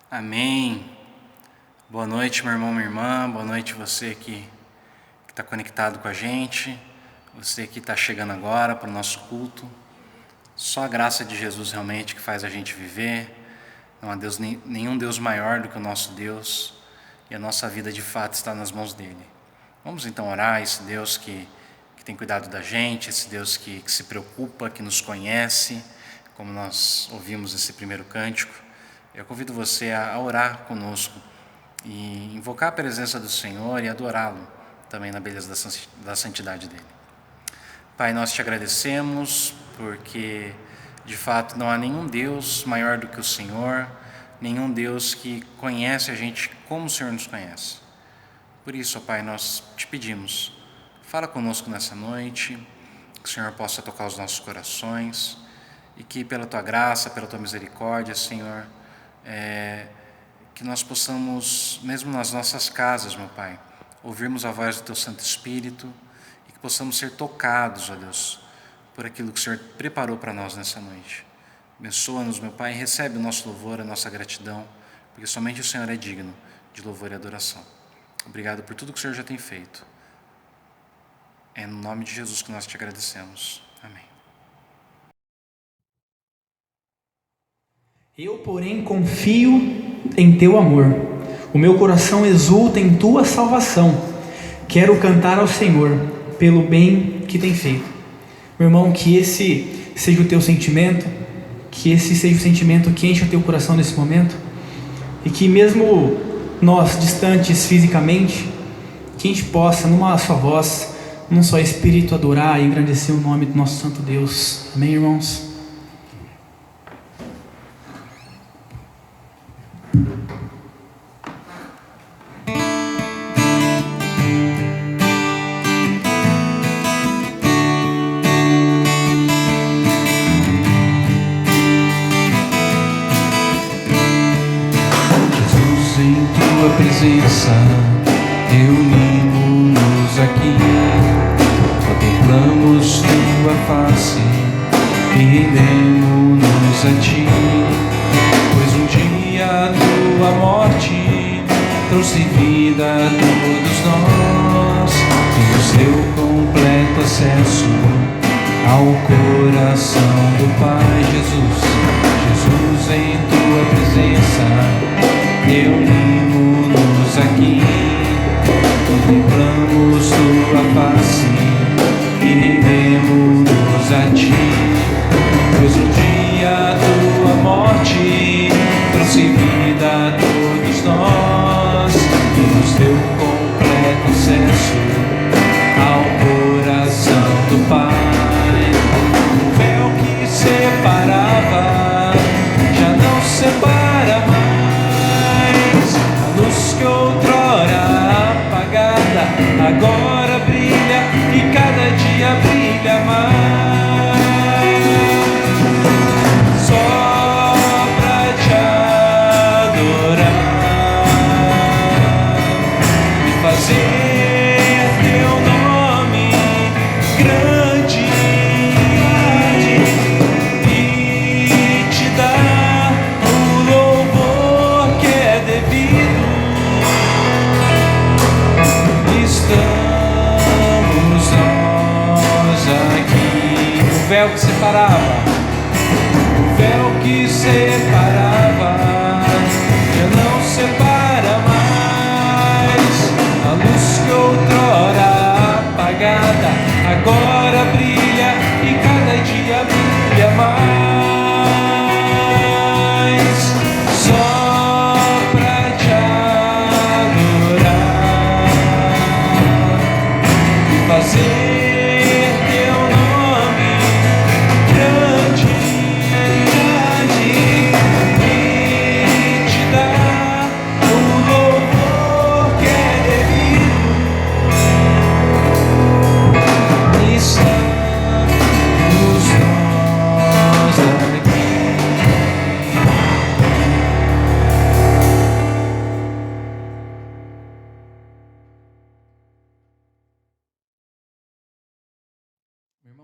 Amém. Boa noite, meu irmão, minha irmã. Boa noite você que está conectado com a gente. Você que está chegando agora para o nosso culto. Só a graça de Jesus realmente que faz a gente viver. Não há Deus, nenhum Deus maior do que o nosso Deus. E a nossa vida de fato está nas mãos dele. Vamos então orar, esse Deus que tem cuidado da gente, esse Deus que se preocupa, que nos conhece, como nós ouvimos esse primeiro cântico. Eu convido você a orar conosco e invocar a presença do Senhor e adorá-lo também na beleza da santidade dele. Pai, nós te agradecemos porque de fato não há nenhum Deus maior do que o Senhor, nenhum Deus que conhece a gente como o Senhor nos conhece. Por isso, ó Pai, nós te pedimos, fala conosco nessa noite, que o Senhor possa tocar os nossos corações e que pela tua graça, pela tua misericórdia, Senhor, que nós possamos, mesmo nas nossas casas, meu Pai, ouvirmos a voz do Teu Santo Espírito e que possamos ser tocados, ó Deus, por aquilo que o Senhor preparou para nós nessa noite. Abençoa-nos, meu Pai, e recebe o nosso louvor, a nossa gratidão, porque somente o Senhor é digno de louvor e adoração. Obrigado por tudo que o Senhor já tem feito. É no nome de Jesus que nós te agradecemos. Amém. Eu, porém, confio em Teu amor. O meu coração exulta em Tua salvação. Quero cantar ao Senhor pelo bem que tem feito. Meu irmão, que esse seja o teu sentimento, que esse seja o sentimento que enche o teu coração nesse momento, e que mesmo nós distantes fisicamente, que a gente possa, numa só voz, num só espírito, adorar e engrandecer o nome do nosso Santo Deus. Amém, irmãos? Presença, reunimos-nos aqui, contemplamos Tua face e rendemos-nos a Ti, pois um dia a Tua morte trouxe vida a todos nós e nos deu completo acesso ao coração do Pai. Jesus, em Tua presença reunimos-nos aqui, contemplamos Tua face e rendemos-nos a Ti, pois um dia a Tua morte trouxe vida a todos nós e nos deu completo acesso ao coração do Pai. O véu que separava já não separa mais. véu que separava, o véu que separava, já não separa mais. A luz que outrora apagada, agora brilha e cada dia brilha mais. Só pra te adorar e fazer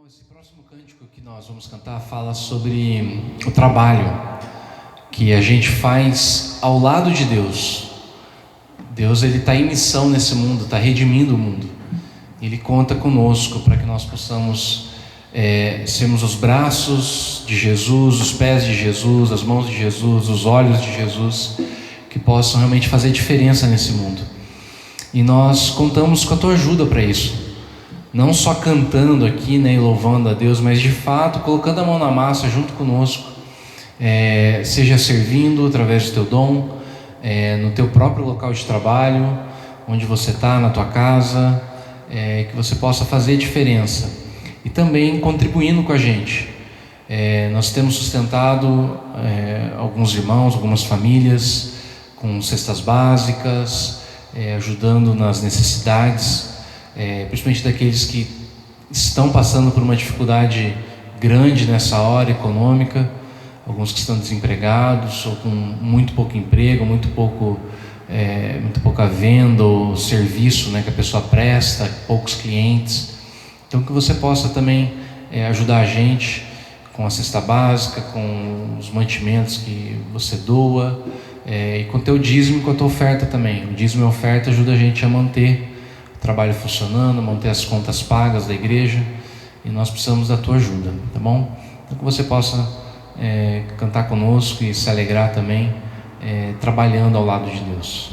Esse próximo cântico que nós vamos cantar fala sobre o trabalho que a gente faz ao lado de Deus. Deus, ele está em missão nesse mundo, está redimindo o mundo. Ele conta conosco para que nós possamos sermos os braços de Jesus, os pés de Jesus, as mãos de Jesus, os olhos de Jesus, que possam realmente fazer diferença nesse mundo. E nós contamos com a tua ajuda para isso. Não só cantando aqui, né, e louvando a Deus, mas de fato colocando a mão na massa junto conosco, seja servindo através do teu dom, no teu próprio local de trabalho, onde você está, na tua casa, que você possa fazer diferença e também contribuindo com a gente. Nós temos sustentado alguns irmãos, algumas famílias com cestas básicas, ajudando nas necessidades, principalmente daqueles que estão passando por uma dificuldade grande nessa hora econômica, alguns que estão desempregados ou com muito pouco emprego, muito pouca venda ou serviço, né, que a pessoa presta, poucos clientes. Então que você possa também ajudar a gente com a cesta básica, com os mantimentos que você doa, e com o teu dízimo e com a tua oferta também. O dízimo e a oferta ajuda a gente a manter trabalho funcionando, manter as contas pagas da igreja, e nós precisamos da tua ajuda, tá bom? Então que você possa cantar conosco e se alegrar também, trabalhando ao lado de Deus.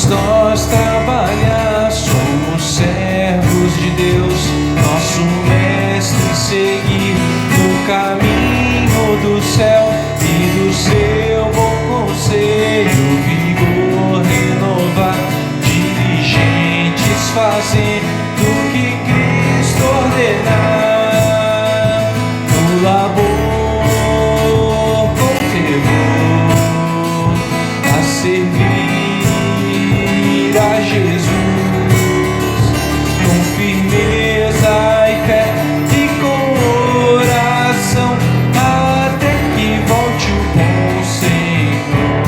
Nós trabalhar, somos servos de Deus, nosso mestre seguir no caminho do céu e do seu bom conselho, vigor renovar, dirigentes fazendo o que Cristo ordenar, no labor com temor, a servir a Jesus, com firmeza e fé e com oração, até que volte o bom Senhor.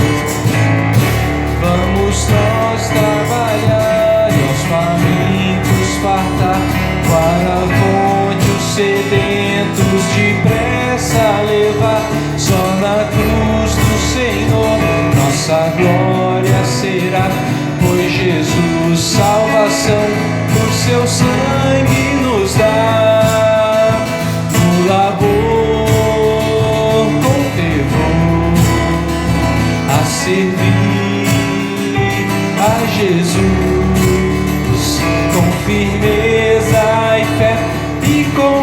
Vamos nós trabalhar e aos famintos fartar, para a fonte os sedentos depressa levar. Só na cruz do Senhor nossa glória será, pois Jesus salvação por seu sangue nos dá. No labor com fervor, a servir a Jesus, com firmeza e fé e com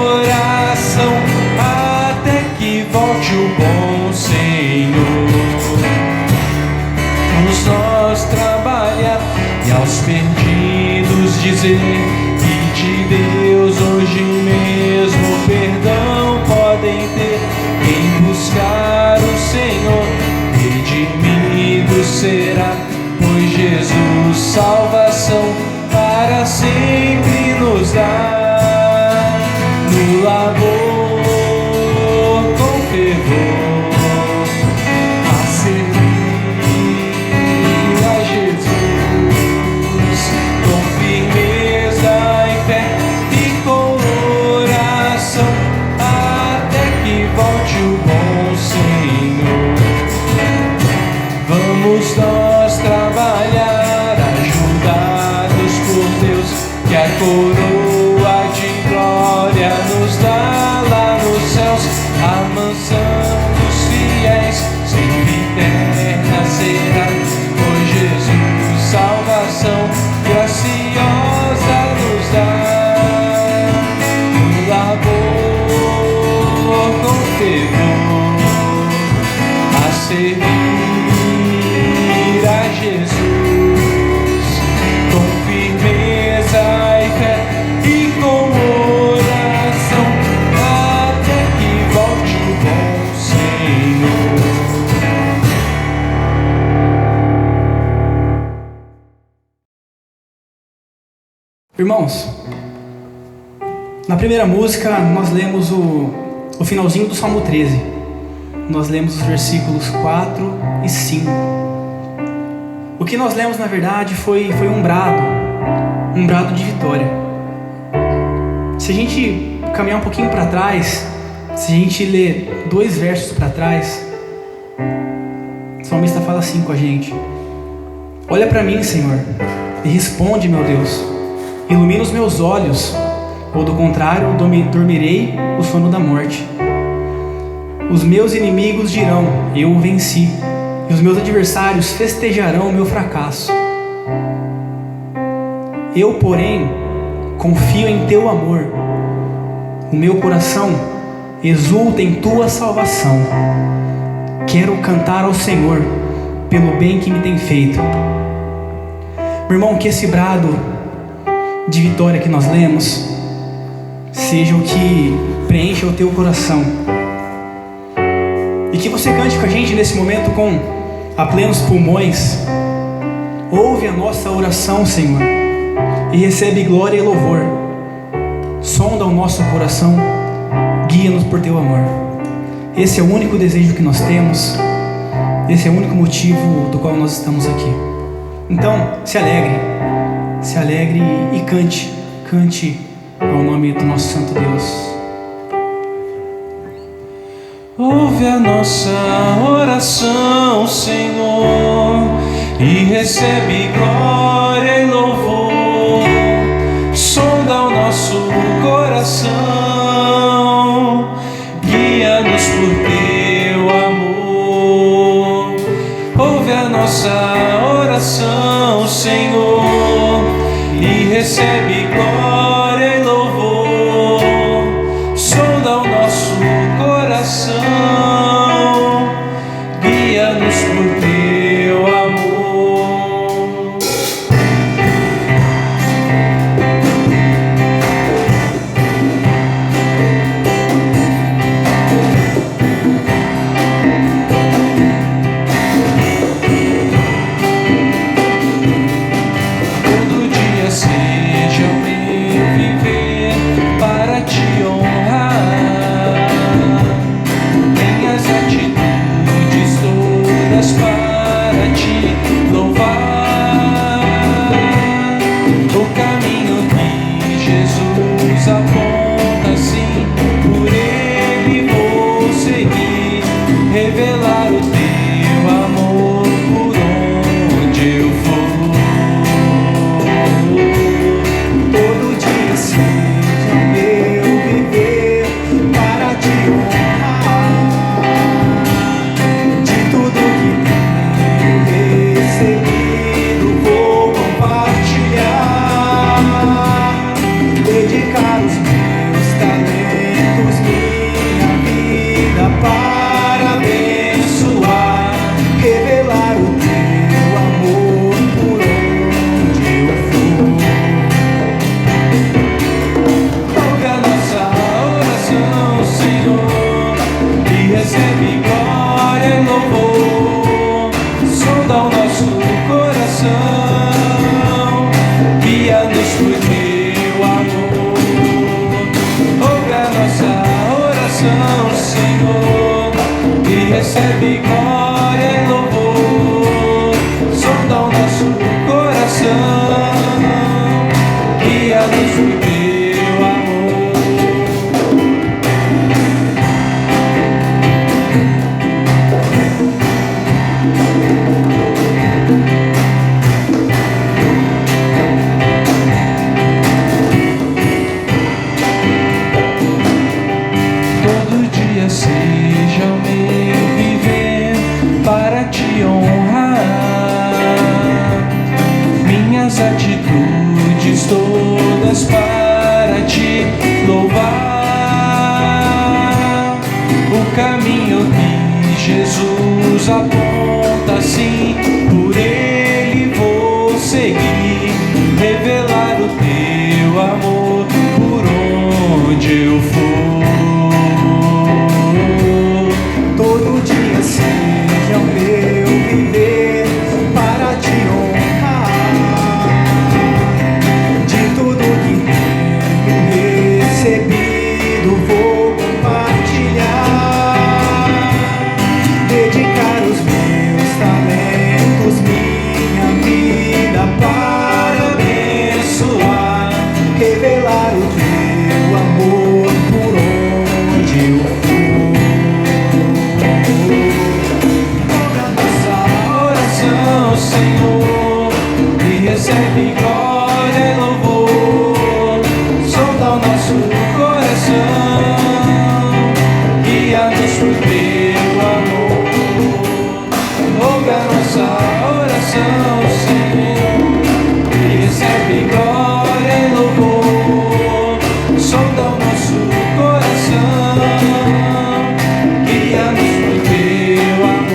oração, até que volte o bom Senhor. Nós trabalhar e aos perdidos dizer que de Deus hoje mesmo perdão podem ter. Quem buscar o Senhor redimido será, pois Jesus salvação para sempre nos dá. No labor com fervor, Irmãos, na primeira música nós lemos o finalzinho do Salmo 13. Nós lemos os versículos 4 e 5. O que nós lemos na verdade foi um brado de vitória. Se a gente caminhar um pouquinho para trás, se a gente ler 2 versos para trás, o salmista fala assim com a gente: olha para mim, Senhor, e responde, meu Deus, ilumina os meus olhos, ou do contrário, dormirei o sono da morte. Os meus inimigos dirão: eu o venci, e os meus adversários festejarão o meu fracasso. Eu, porém, confio em teu amor, o meu coração exulta em tua salvação. Quero cantar ao Senhor pelo bem que me tem feito. Meu irmão, que esse brado de vitória que nós lemos seja o que preencha o teu coração, e que você cante com a gente nesse momento a plenos pulmões. Ouve a nossa oração, Senhor, e recebe glória e louvor. Sonda o nosso coração, guia-nos por teu amor. Esse é o único desejo que nós temos, esse é o único motivo do qual nós estamos aqui. Então, se alegre e cante ao nome do nosso Santo Deus. Ouve a nossa oração, Senhor, e recebe glória e louvor. Sonda o nosso coração, guia-nos por teu amor. Ouve a nossa oração, Senhor, e recebe glória e louvor. Sonda o nosso coração, guia-nos por teu amor. Todo dia seja o meu viver para te honrar, minhas atitudes todas para te louvar. O caminho que Jesus aponta, sim, por ele vou seguir, revelar o teu amor por onde eu for. Todo dia seja o meu viver para te honrar. De tudo que tenho recebido vou compartilhar, dedicar os meus talentos, minha vida para abençoar, revelar o teu amor por onde eu for. Ouve a nossa oração, Senhor, e recebe glória e louvor. Sonda o nosso coração, guia-nos por teu amor. Ouve a nossa oração, Senhor, e recebe glória e louvor. Sonda o nosso coração, guia-nos por teu amor. Todo dia seja o meu viver para te honrar, minhas atitudes todas para te louvar. O caminho que Jesus aponta, sim, por ele vou seguir, revelar o teu amor por onde eu for. Todo dia seja o meu viver para te honrar. De tudo nosso coração, guia-nos no teu amor.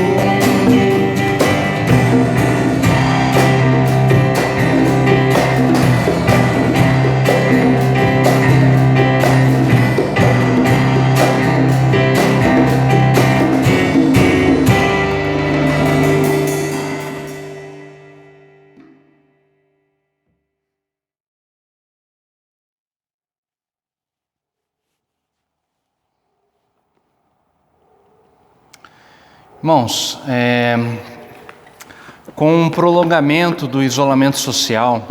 Irmãos, com o prolongamento do isolamento social,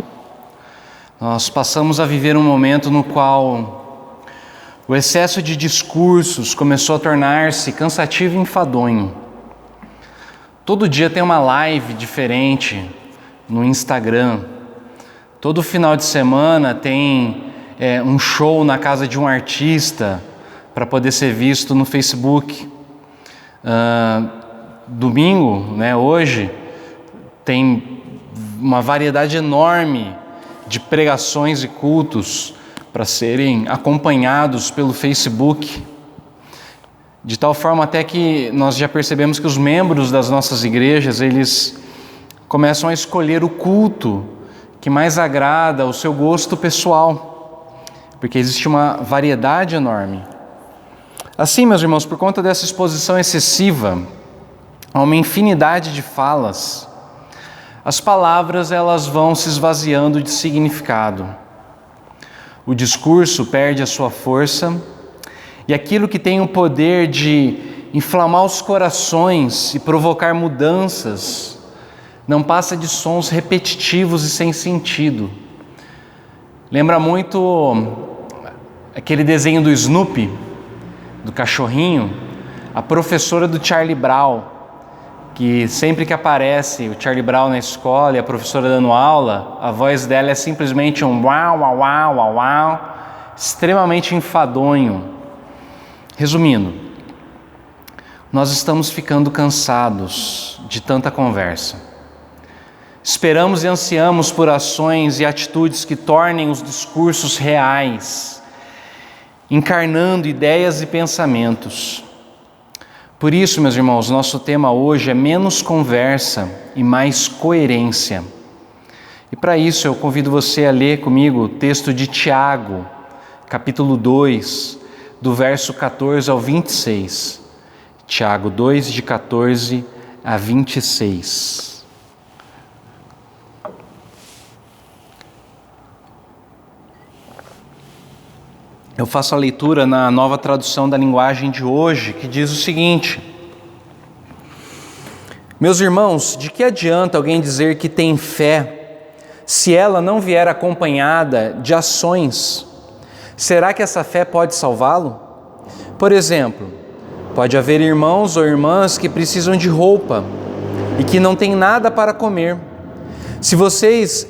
nós passamos a viver um momento no qual o excesso de discursos começou a tornar-se cansativo e enfadonho. Todo dia tem uma live diferente no Instagram. Todo final de semana tem um show na casa de um artista para poder ser visto no Facebook. Domingo, hoje, tem uma variedade enorme de pregações e cultos para serem acompanhados pelo Facebook, de tal forma até que nós já percebemos que os membros das nossas igrejas, eles começam a escolher o culto que mais agrada ao seu gosto pessoal, porque existe uma variedade enorme. Assim, meus irmãos, por conta dessa exposição excessiva a uma infinidade de falas, as palavras elas vão se esvaziando de significado. O discurso perde a sua força e aquilo que tem o poder de inflamar os corações e provocar mudanças não passa de sons repetitivos e sem sentido. Lembra muito aquele desenho do Snoopy, do cachorrinho, a professora do Charlie Brown, que sempre que aparece o Charlie Brown na escola e a professora dando aula, a voz dela é simplesmente um uau, uau, uau, uau, uau, extremamente enfadonho. Resumindo, nós estamos ficando cansados de tanta conversa. Esperamos e ansiamos por ações e atitudes que tornem os discursos reais, encarnando ideias e pensamentos. Por isso, meus irmãos, nosso tema hoje é menos conversa e mais coerência. E para isso eu convido você a ler comigo o texto de Tiago, capítulo 2, do verso 14 ao 26. Tiago 2, de 14 a 26. Eu faço a leitura na Nova Tradução da Linguagem de hoje, que diz o seguinte: Meus irmãos, de que adianta alguém dizer que tem fé, se ela não vier acompanhada de ações? Será que essa fé pode salvá-lo? Por exemplo, pode haver irmãos ou irmãs que precisam de roupa e que não têm nada para comer. Se vocês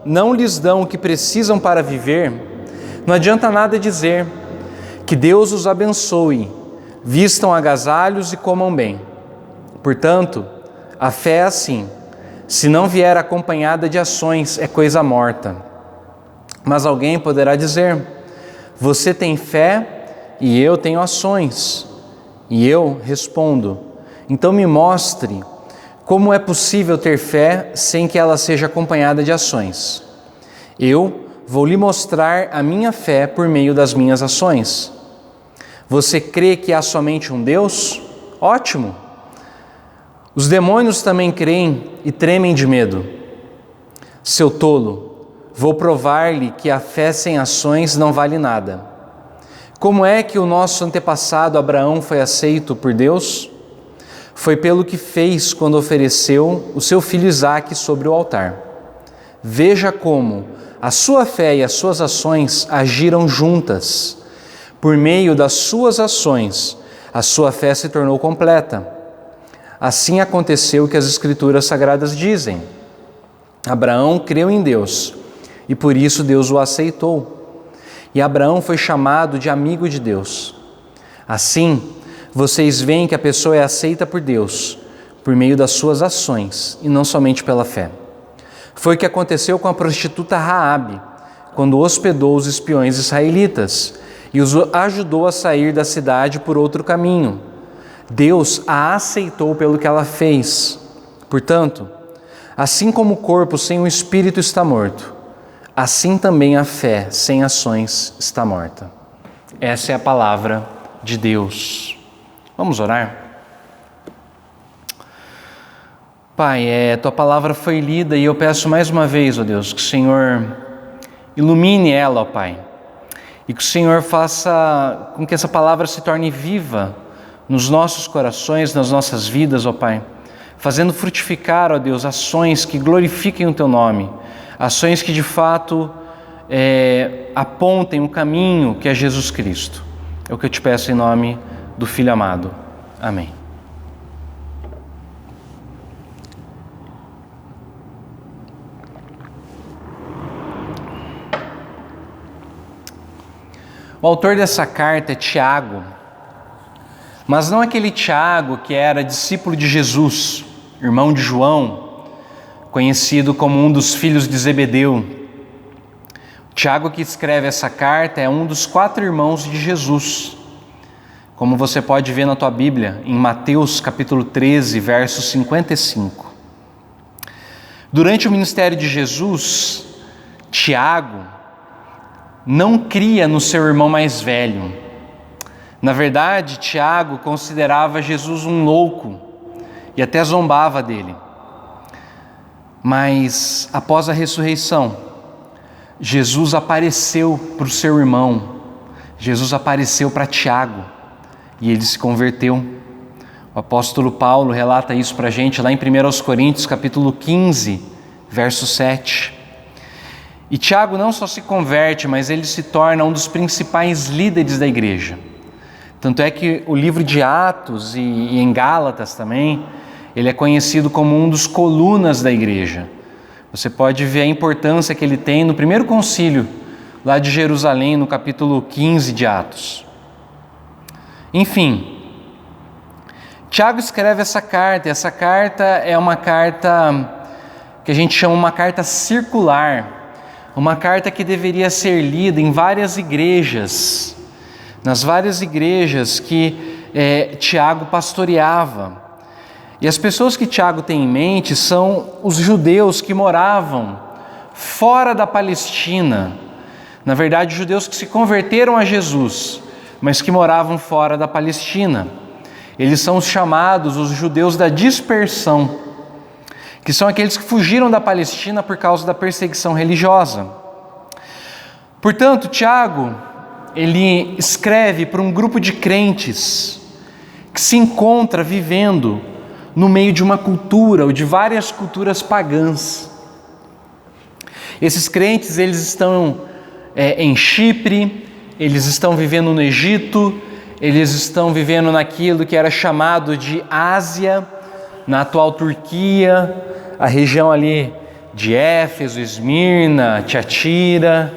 não lhes dão o que precisam para viver, não adianta nada dizer que Deus os abençoe, vistam agasalhos e comam bem. Portanto, a fé é assim: se não vier acompanhada de ações, é coisa morta. Mas alguém poderá dizer: você tem fé e eu tenho ações. E eu respondo: então me mostre como é possível ter fé sem que ela seja acompanhada de ações. Eu vou lhe mostrar a minha fé por meio das minhas ações. Você crê que há somente um Deus? Ótimo! Os demônios também creem e tremem de medo. Seu tolo, vou provar-lhe que a fé sem ações não vale nada. Como é que o nosso antepassado Abraão foi aceito por Deus? Foi pelo que fez quando ofereceu o seu filho Isaque sobre o altar. Veja como a sua fé e as suas ações agiram juntas. Por meio das suas ações, a sua fé se tornou completa. Assim aconteceu o que as Escrituras Sagradas dizem. Abraão creu em Deus e por isso Deus o aceitou. E Abraão foi chamado de amigo de Deus. Assim, vocês veem que a pessoa é aceita por Deus por meio das suas ações e não somente pela fé. Foi o que aconteceu com a prostituta Raabe, quando hospedou os espiões israelitas e os ajudou a sair da cidade por outro caminho. Deus a aceitou pelo que ela fez. Portanto, assim como o corpo sem o espírito está morto, assim também a fé sem ações está morta. Essa é a palavra de Deus. Vamos orar? Pai, Tua palavra foi lida e eu peço mais uma vez, ó Deus, que o Senhor ilumine ela, ó Pai, e que o Senhor faça com que essa palavra se torne viva nos nossos corações, nas nossas vidas, ó Pai, fazendo frutificar, ó Deus, ações que glorifiquem o Teu nome, ações que de fato apontem o caminho que é Jesus Cristo. É o que eu te peço em nome do Filho amado. Amém. O autor dessa carta é Tiago, mas não aquele Tiago que era discípulo de Jesus, irmão de João, conhecido como um dos filhos de Zebedeu. O Tiago que escreve essa carta é um dos 4 irmãos de Jesus, como você pode ver na tua Bíblia, em Mateus capítulo 13, verso 55. Durante o ministério de Jesus, Tiago não cria no seu irmão mais velho. Na verdade, Tiago considerava Jesus um louco e até zombava dele. Mas após a ressurreição, Jesus apareceu para o seu irmão, Jesus apareceu para Tiago e ele se converteu. O apóstolo Paulo relata isso para a gente lá em 1 Coríntios capítulo 15, verso 7. E Tiago não só se converte, mas ele se torna um dos principais líderes da igreja. Tanto é que o livro de Atos e em Gálatas também, ele é conhecido como um dos colunas da igreja. Você pode ver a importância que ele tem no primeiro concílio, lá de Jerusalém, no capítulo 15 de Atos. Enfim, Tiago escreve essa carta, e essa carta é uma carta que a gente chama uma carta circular, uma carta que deveria ser lida em várias igrejas, nas várias igrejas que Tiago pastoreava. E as pessoas que Tiago tem em mente são os judeus que moravam fora da Palestina. Na verdade, judeus que se converteram a Jesus, mas que moravam fora da Palestina. Eles são os chamados os judeus da dispersão, que são aqueles que fugiram da Palestina por causa da perseguição religiosa. Portanto, Tiago, ele escreve para um grupo de crentes que se encontra vivendo no meio de uma cultura ou de várias culturas pagãs. Esses crentes, eles estão em Chipre, eles estão vivendo no Egito, eles estão vivendo naquilo que era chamado de Ásia, na atual Turquia, a região ali de Éfeso, Esmirna, Tiatira.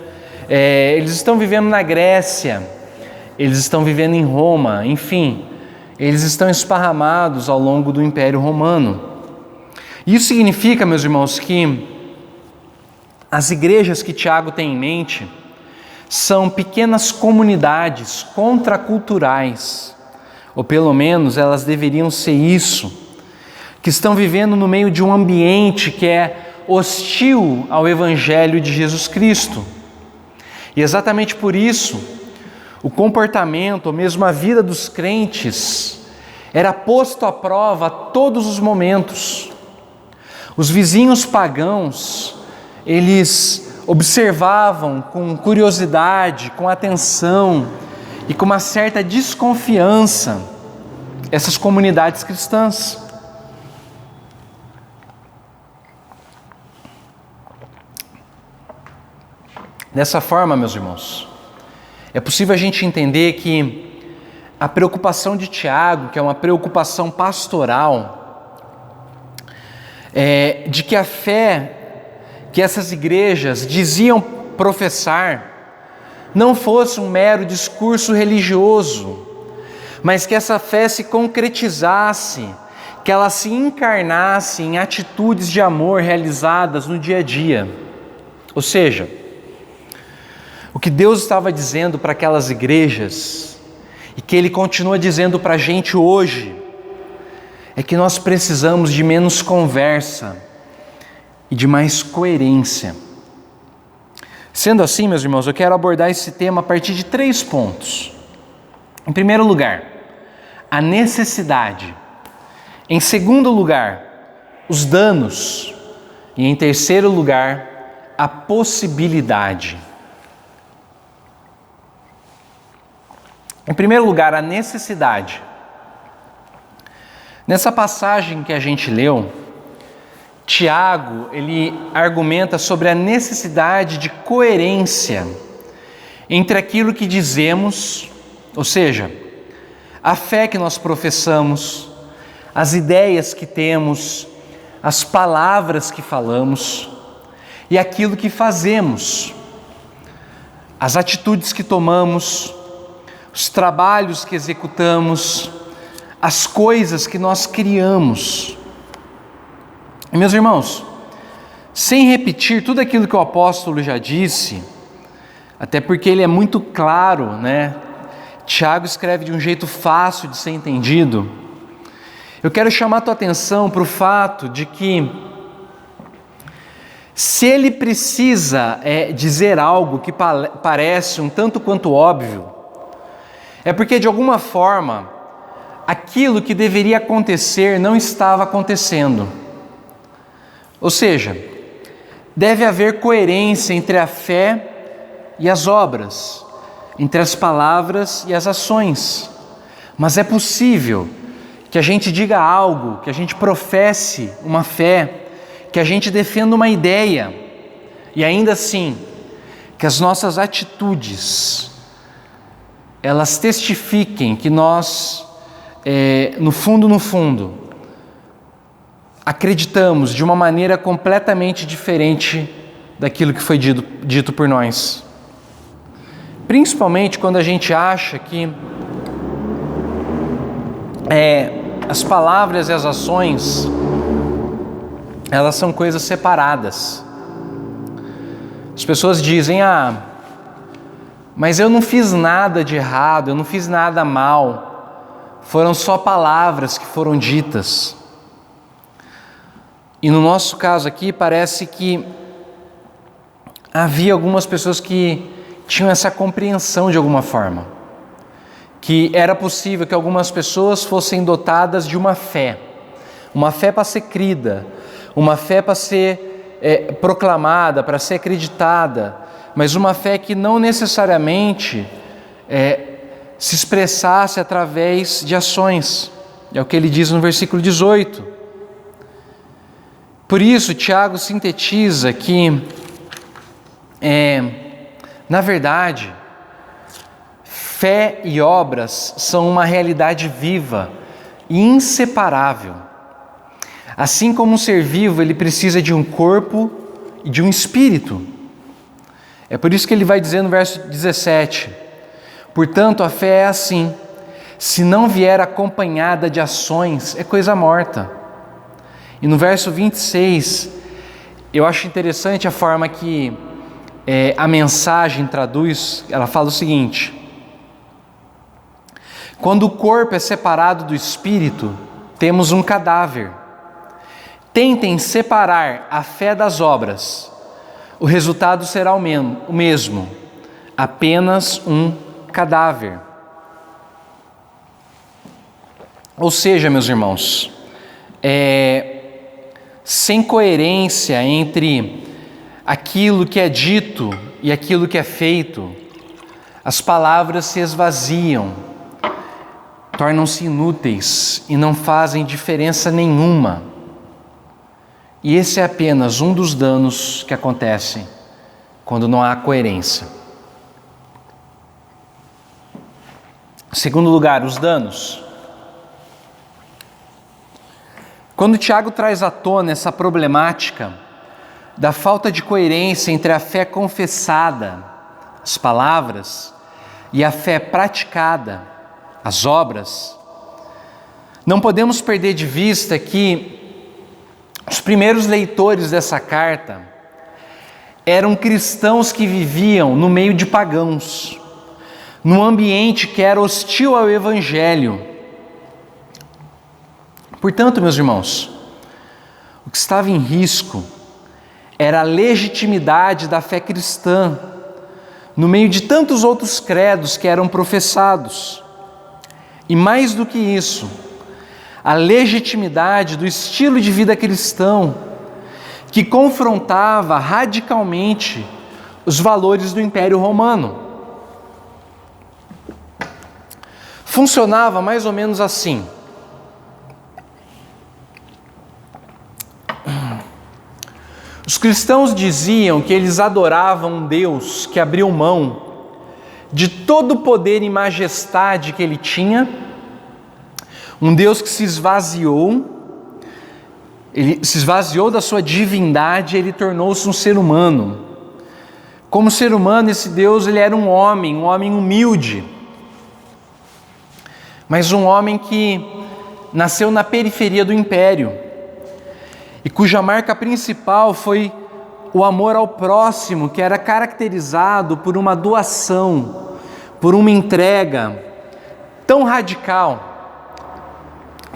Eles estão vivendo na Grécia, eles estão vivendo em Roma, enfim, eles estão esparramados ao longo do Império Romano. Isso significa, meus irmãos, que as igrejas que Tiago tem em mente são pequenas comunidades contraculturais, ou pelo menos elas deveriam ser isso, que estão vivendo no meio de um ambiente que é hostil ao Evangelho de Jesus Cristo. E exatamente por isso, o comportamento, ou mesmo a vida dos crentes, era posto à prova a todos os momentos. Os vizinhos pagãos, eles observavam com curiosidade, com atenção e com uma certa desconfiança essas comunidades cristãs. Dessa forma, meus irmãos, é possível a gente entender que a preocupação de Tiago, que é uma preocupação pastoral, de que a fé que essas igrejas diziam professar não fosse um mero discurso religioso, mas que essa fé se concretizasse, que ela se encarnasse em atitudes de amor realizadas no dia a dia. Ou seja, O que Deus estava dizendo para aquelas igrejas, e que Ele continua dizendo para a gente hoje, é que nós precisamos de menos conversa e de mais coerência. Sendo assim, meus irmãos, eu quero abordar esse tema a partir de 3 pontos. Em primeiro lugar, a necessidade. Em segundo lugar, os danos. E em terceiro lugar, a possibilidade. Em primeiro lugar, a necessidade. Nessa passagem que a gente leu, Tiago, ele argumenta sobre a necessidade de coerência entre aquilo que dizemos, ou seja, a fé que nós professamos, as ideias que temos, as palavras que falamos e aquilo que fazemos, as atitudes que tomamos, os trabalhos que executamos, as coisas que nós criamos. E, meus irmãos, sem repetir tudo aquilo que o apóstolo já disse, até porque ele é muito claro, né? Tiago escreve de um jeito fácil de ser entendido. Eu quero chamar a tua atenção para o fato de que, se ele precisa dizer algo que parece um tanto quanto óbvio, é porque de alguma forma aquilo que deveria acontecer não estava acontecendo. Ou seja, deve haver coerência entre a fé e as obras, entre as palavras e as ações. Mas é possível que a gente diga algo, que a gente professe uma fé, que a gente defenda uma ideia, e ainda assim, que as nossas atitudes, elas testifiquem que nós, no fundo, acreditamos de uma maneira completamente diferente daquilo que foi dito por nós. Principalmente quando a gente acha que as palavras e as ações, elas são coisas separadas. As pessoas dizem, mas eu não fiz nada de errado, eu não fiz nada mal, foram só palavras que foram ditas. E no nosso caso aqui, parece que havia algumas pessoas que tinham essa compreensão de alguma forma, que era possível que algumas pessoas fossem dotadas de uma fé para ser crida, uma fé para ser proclamada, para ser acreditada, mas uma fé que não necessariamente se expressasse através de ações. É o que ele diz no versículo 18. Por isso, Tiago sintetiza que, na verdade, fé e obras são uma realidade viva e inseparável. Assim como um ser vivo, ele precisa de um corpo e de um espírito. É por isso que ele vai dizer no verso 17: portanto, a fé é assim, se não vier acompanhada de ações, é coisa morta. E no verso 26, eu acho interessante a forma que a mensagem traduz. Ela fala o seguinte: quando o corpo é separado do espírito, temos um cadáver. Tentem separar a fé das obras, o resultado será o mesmo, apenas um cadáver. Ou seja, meus irmãos, sem coerência entre aquilo que é dito e aquilo que é feito, as palavras se esvaziam, tornam-se inúteis e não fazem diferença nenhuma. E esse é apenas um dos danos que acontecem quando não há coerência. Em segundo lugar, os danos. Quando Tiago traz à tona essa problemática da falta de coerência entre a fé confessada, as palavras, e a fé praticada, as obras, não podemos perder de vista que os primeiros leitores dessa carta, eram cristãos que viviam no meio de pagãos, num ambiente que era hostil ao Evangelho. Portanto, meus irmãos, o que estava em risco era a legitimidade da fé cristã, no meio de tantos outros credos que eram professados. E mais do que isso, a legitimidade do estilo de vida cristão, que confrontava radicalmente os valores do Império Romano. Funcionava mais ou menos assim. Os cristãos diziam que eles adoravam um Deus que abriu mão de todo o poder e majestade que ele tinha, um Deus que se esvaziou, ele se esvaziou da sua divindade, ele tornou-se um ser humano. Como ser humano, esse Deus ele era um homem humilde, mas um homem que nasceu na periferia do império, e cuja marca principal foi o amor ao próximo, que era caracterizado por uma doação, por uma entrega tão radical,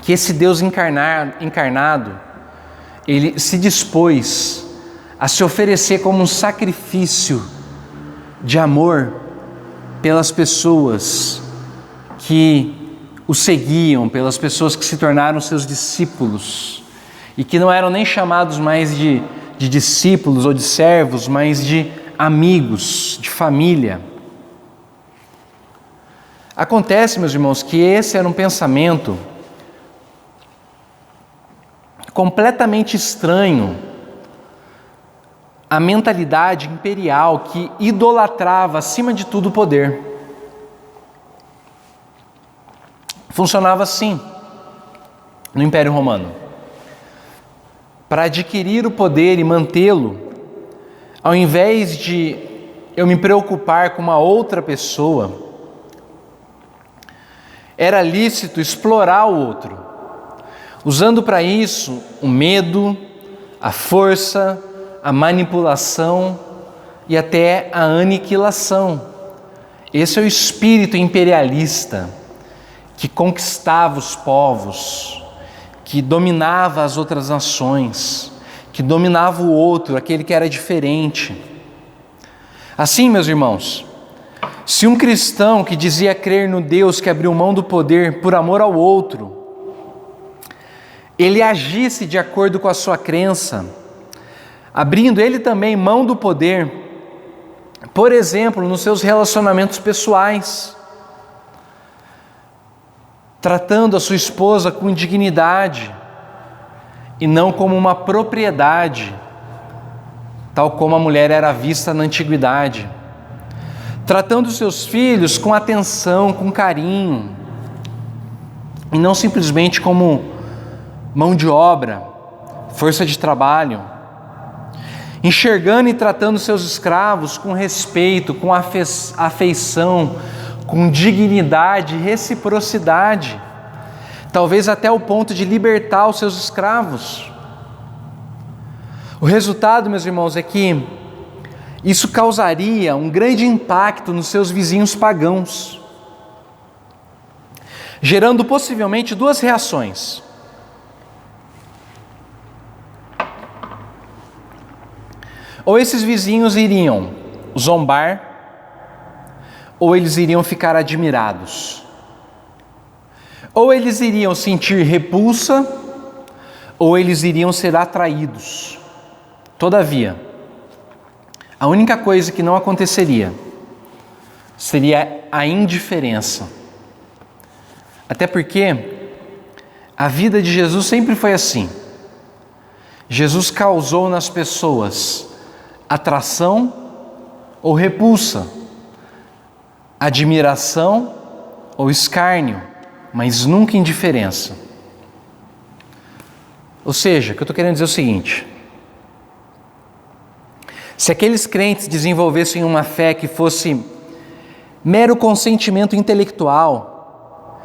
que esse Deus encarnado, ele se dispôs a se oferecer como um sacrifício de amor pelas pessoas que o seguiam, pelas pessoas que se tornaram seus discípulos, e que não eram nem chamados mais de discípulos ou de servos, mas de amigos, de família. Acontece, meus irmãos, que esse era um pensamento completamente estranho à mentalidade imperial que idolatrava acima de tudo o poder. Funcionava assim no Império Romano. Para adquirir o poder e mantê-lo, ao invés de eu me preocupar com uma outra pessoa, era lícito explorar o outro, usando para isso o medo, a força, a manipulação e até a aniquilação. Esse é o espírito imperialista que conquistava os povos, que dominava as outras nações, que dominava o outro, aquele que era diferente. Assim, meus irmãos, se um cristão que dizia crer no Deus que abriu mão do poder por amor ao outro, ele agisse de acordo com a sua crença, abrindo ele também mão do poder, por exemplo, nos seus relacionamentos pessoais, tratando a sua esposa com dignidade e não como uma propriedade, tal como a mulher era vista na antiguidade, tratando seus filhos com atenção, com carinho, e não simplesmente como mão de obra, força de trabalho, enxergando e tratando seus escravos com respeito, com afeição, com dignidade e reciprocidade, talvez até o ponto de libertar os seus escravos. O resultado, meus irmãos, é que isso causaria um grande impacto nos seus vizinhos pagãos, gerando possivelmente duas reações. Ou esses vizinhos iriam zombar, ou eles iriam ficar admirados. Ou eles iriam sentir repulsa, ou eles iriam ser atraídos. Todavia, a única coisa que não aconteceria seria a indiferença. Até porque a vida de Jesus sempre foi assim. Jesus causou nas pessoas atração ou repulsa, admiração ou escárnio, mas nunca indiferença. Ou seja, o que eu estou querendo dizer é o seguinte: se aqueles crentes desenvolvessem uma fé que fosse mero consentimento intelectual,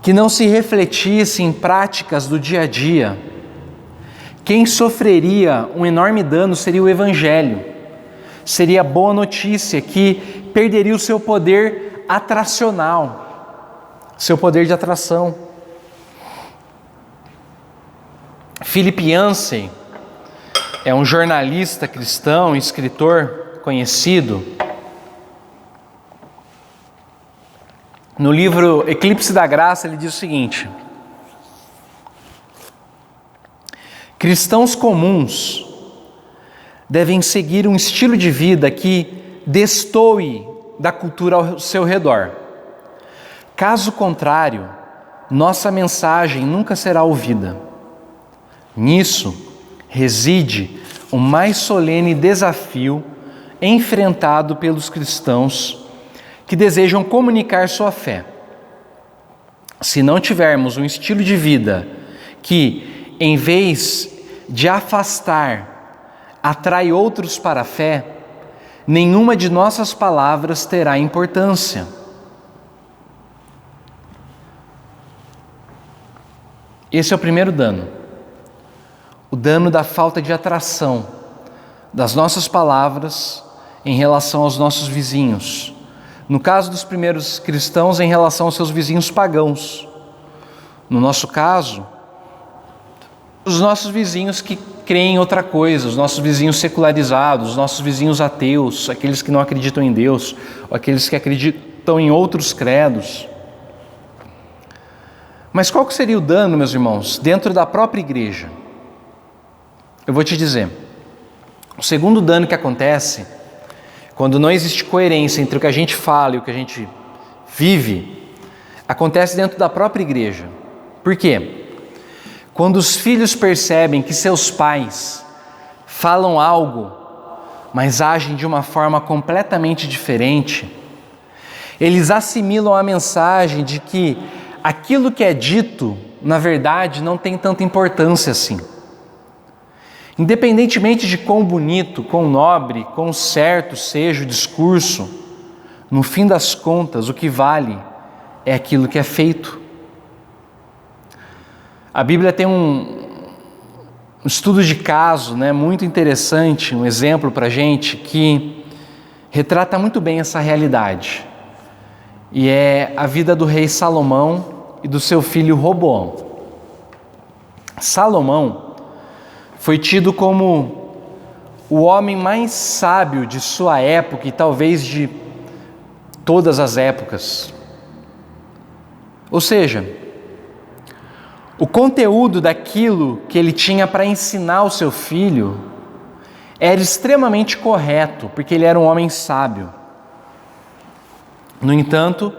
que não se refletisse em práticas do dia a dia, quem sofreria um enorme dano seria o Evangelho, seria boa notícia, que perderia o seu poder atracional, seu poder de atração. Philip Yancey é um jornalista cristão, escritor conhecido. No livro Eclipse da Graça, ele diz o seguinte: cristãos comuns devem seguir um estilo de vida que destoe da cultura ao seu redor. Caso contrário, nossa mensagem nunca será ouvida. Nisso reside o mais solene desafio enfrentado pelos cristãos que desejam comunicar sua fé. Se não tivermos um estilo de vida que, em vez de afastar, atrai outros para a fé, nenhuma de nossas palavras terá importância. Esse é o primeiro dano. O dano da falta de atração das nossas palavras em relação aos nossos vizinhos. No caso dos primeiros cristãos, em relação aos seus vizinhos pagãos. No nosso caso, os nossos vizinhos que creem em outra coisa, os nossos vizinhos secularizados, os nossos vizinhos ateus, aqueles que não acreditam em Deus, ou aqueles que acreditam em outros credos. Mas qual que seria o dano, meus irmãos, dentro da própria igreja? Eu vou te dizer. O segundo dano que acontece, quando não existe coerência entre o que a gente fala e o que a gente vive, acontece dentro da própria igreja. Por quê? Quando os filhos percebem que seus pais falam algo, mas agem de uma forma completamente diferente, eles assimilam a mensagem de que aquilo que é dito, na verdade, não tem tanta importância assim. Independentemente de quão bonito, quão nobre, quão certo seja o discurso, no fim das contas, o que vale é aquilo que é feito. A Bíblia tem um estudo de caso, muito interessante, um exemplo para a gente que retrata muito bem essa realidade. E é a vida do rei Salomão e do seu filho Roboão. Salomão foi tido como o homem mais sábio de sua época e talvez de todas as épocas. Ou seja, o conteúdo daquilo que ele tinha para ensinar ao seu filho era extremamente correto, porque ele era um homem sábio. No entanto,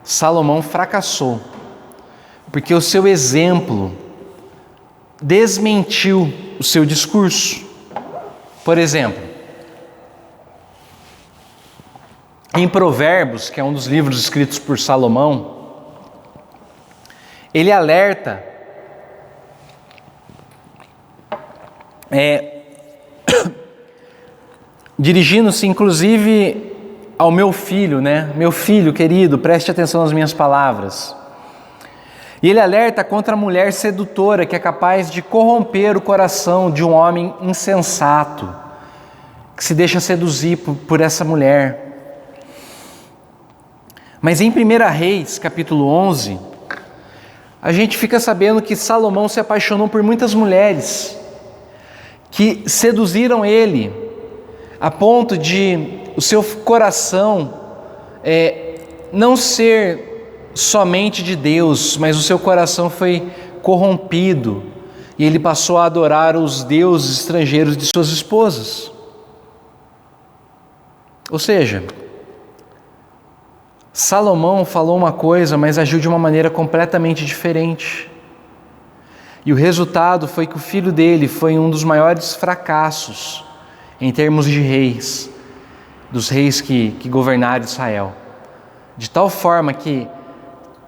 Salomão fracassou, porque o seu exemplo desmentiu o seu discurso. Por exemplo, em Provérbios, que é um dos livros escritos por Salomão, ele alerta dirigindo-se inclusive ao meu filho, Meu filho querido, preste atenção nas minhas palavras. E ele alerta contra a mulher sedutora que é capaz de corromper o coração de um homem insensato, que se deixa seduzir por essa mulher. Mas em 1 Reis, capítulo 11, a gente fica sabendo que Salomão se apaixonou por muitas mulheres que seduziram ele a ponto de o seu coração não ser somente de Deus, mas o seu coração foi corrompido e ele passou a adorar os deuses estrangeiros de suas esposas. Ou seja, Salomão falou uma coisa, mas agiu de uma maneira completamente diferente. E o resultado foi que o filho dele foi um dos maiores fracassos em termos de reis, dos reis que governaram Israel. De tal forma que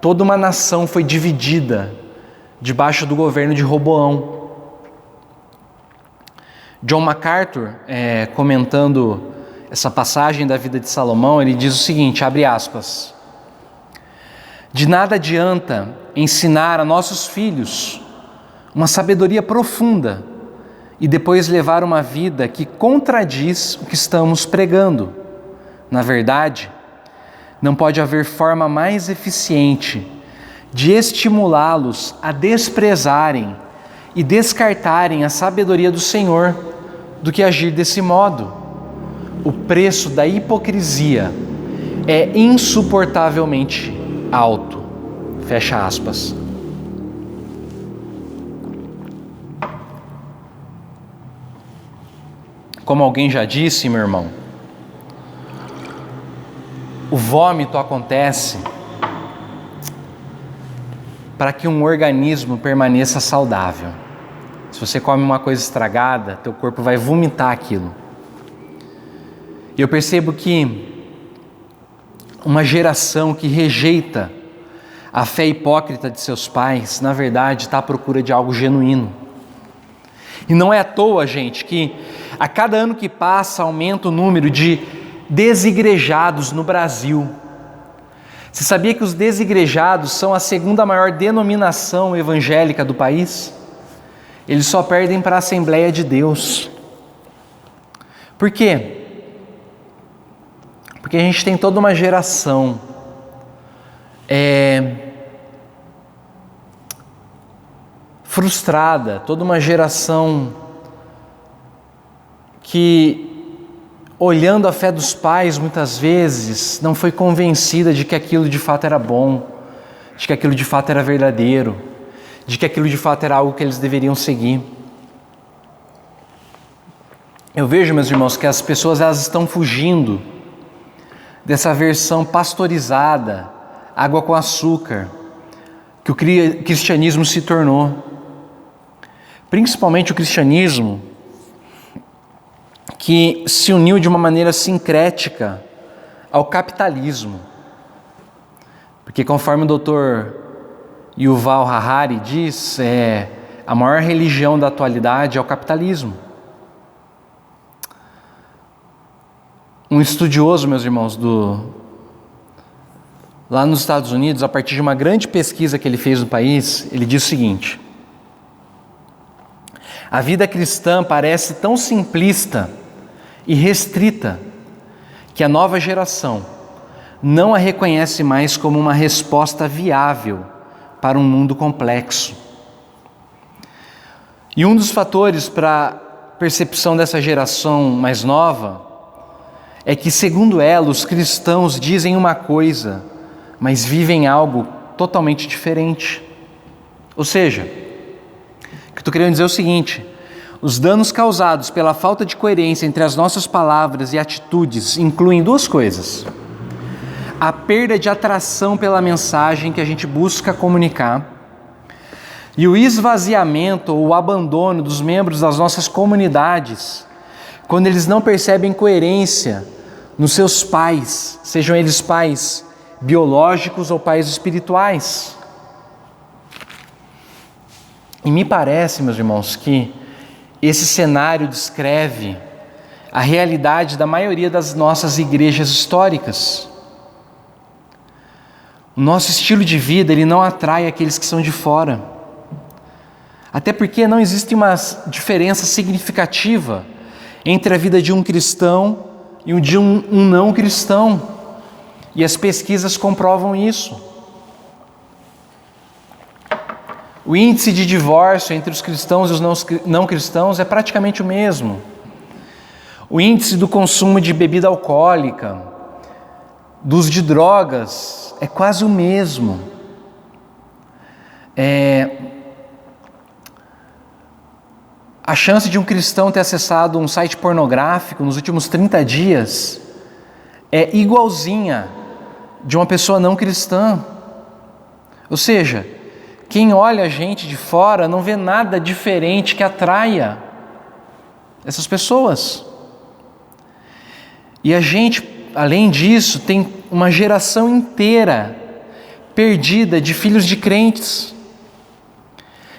toda uma nação foi dividida debaixo do governo de Roboão. John MacArthur, comentando essa passagem da vida de Salomão, ele diz o seguinte, abre aspas: de nada adianta ensinar a nossos filhos uma sabedoria profunda e depois levar uma vida que contradiz o que estamos pregando. Na verdade, não pode haver forma mais eficiente de estimulá-los a desprezarem e descartarem a sabedoria do Senhor do que agir desse modo. O preço da hipocrisia é insuportavelmente alto. Fecha aspas. Como alguém já disse, meu irmão, o vômito acontece para que um organismo permaneça saudável. Se você come uma coisa estragada, teu corpo vai vomitar aquilo. E eu percebo que uma geração que rejeita a fé hipócrita de seus pais, na verdade, está à procura de algo genuíno. E não é à toa, gente, que a cada ano que passa aumenta o número de desigrejados no Brasil. Você sabia que os desigrejados são a segunda maior denominação evangélica do país? Eles só perdem para a Assembleia de Deus. Por quê? Porque a gente tem toda uma geração frustrada, toda uma geração que, olhando a fé dos pais, muitas vezes não foi convencida de que aquilo de fato era bom, de que aquilo de fato era verdadeiro, de que aquilo de fato era algo que eles deveriam seguir. Eu vejo, meus irmãos, que as pessoas elas estão fugindo dessa versão pastorizada, água com açúcar, que o cristianismo se tornou. Principalmente o cristianismo que se uniu de uma maneira sincrética ao capitalismo. Porque conforme o Dr. Yuval Harari diz, a maior religião da atualidade é o capitalismo. Um estudioso, meus irmãos, lá nos Estados Unidos, a partir de uma grande pesquisa que ele fez no país, ele diz o seguinte: a vida cristã parece tão simplista e restrita que a nova geração não a reconhece mais como uma resposta viável para um mundo complexo. E um dos fatores para a percepção dessa geração mais nova é que, segundo ela, os cristãos dizem uma coisa, mas vivem algo totalmente diferente. Ou seja, o que eu estou querendo dizer é o seguinte: os danos causados pela falta de coerência entre as nossas palavras e atitudes incluem duas coisas: a perda de atração pela mensagem que a gente busca comunicar e o esvaziamento ou o abandono dos membros das nossas comunidades quando eles não percebem coerência nos seus pais, sejam eles pais biológicos ou pais espirituais. E me parece, meus irmãos, que esse cenário descreve a realidade da maioria das nossas igrejas históricas. O nosso estilo de vida, ele não atrai aqueles que são de fora. Até porque não existe uma diferença significativa entre a vida de um cristão e de um não cristão. E as pesquisas comprovam isso. O índice de divórcio entre os cristãos e os não cristãos é praticamente o mesmo. O índice do consumo de bebida alcoólica, do uso de drogas, é quase o mesmo. A chance de um cristão ter acessado um site pornográfico nos últimos 30 dias é igualzinha de uma pessoa não cristã. Ou seja, quem olha a gente de fora não vê nada diferente que atraia essas pessoas. E a gente, além disso, tem uma geração inteira perdida de filhos de crentes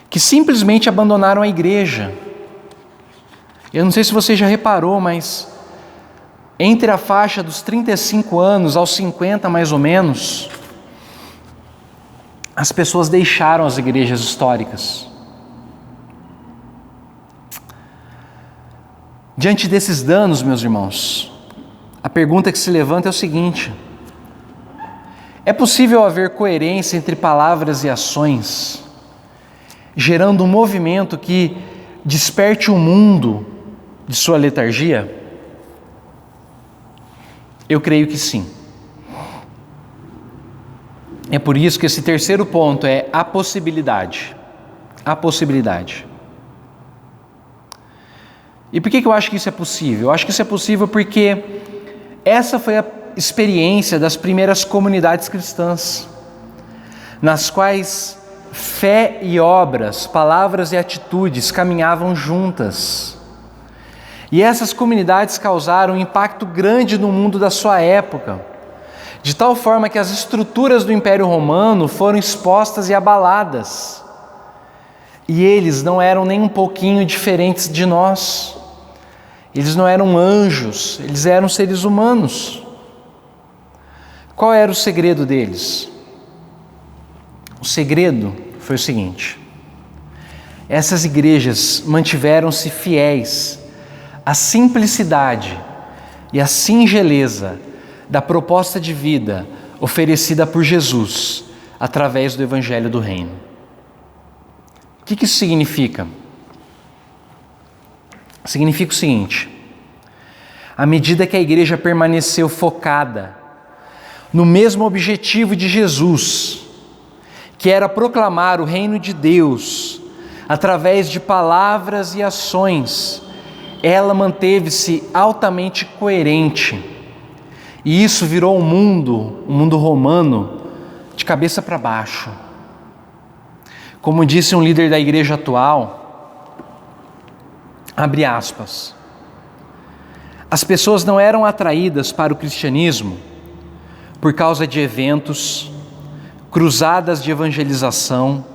que simplesmente abandonaram a igreja. Eu não sei se você já reparou, mas entre a faixa dos 35 anos aos 50 mais ou menos, as pessoas deixaram as igrejas históricas. Diante desses danos, meus irmãos, a pergunta que se levanta é o seguinte: é possível haver coerência entre palavras e ações, gerando um movimento que desperte o mundo de sua letargia? Eu creio que sim. É por isso que esse terceiro ponto é a possibilidade. A possibilidade. E por que eu acho que isso é possível? Eu acho que isso é possível porque essa foi a experiência das primeiras comunidades cristãs, nas quais fé e obras, palavras e atitudes caminhavam juntas. E essas comunidades causaram um impacto grande no mundo da sua época, de tal forma que as estruturas do Império Romano foram expostas e abaladas. E eles não eram nem um pouquinho diferentes de nós. Eles não eram anjos, eles eram seres humanos. Qual era o segredo deles? O segredo foi o seguinte: essas igrejas mantiveram-se fiéis à simplicidade e à singeleza da proposta de vida oferecida por Jesus através do Evangelho do Reino. O que isso significa? Significa o seguinte: à medida que a igreja permaneceu focada no mesmo objetivo de Jesus, que era proclamar o reino de Deus através de palavras e ações, ela manteve-se altamente coerente. E isso virou o mundo romano, de cabeça para baixo. Como disse um líder da igreja atual, abre aspas, as pessoas não eram atraídas para o cristianismo por causa de eventos, cruzadas de evangelização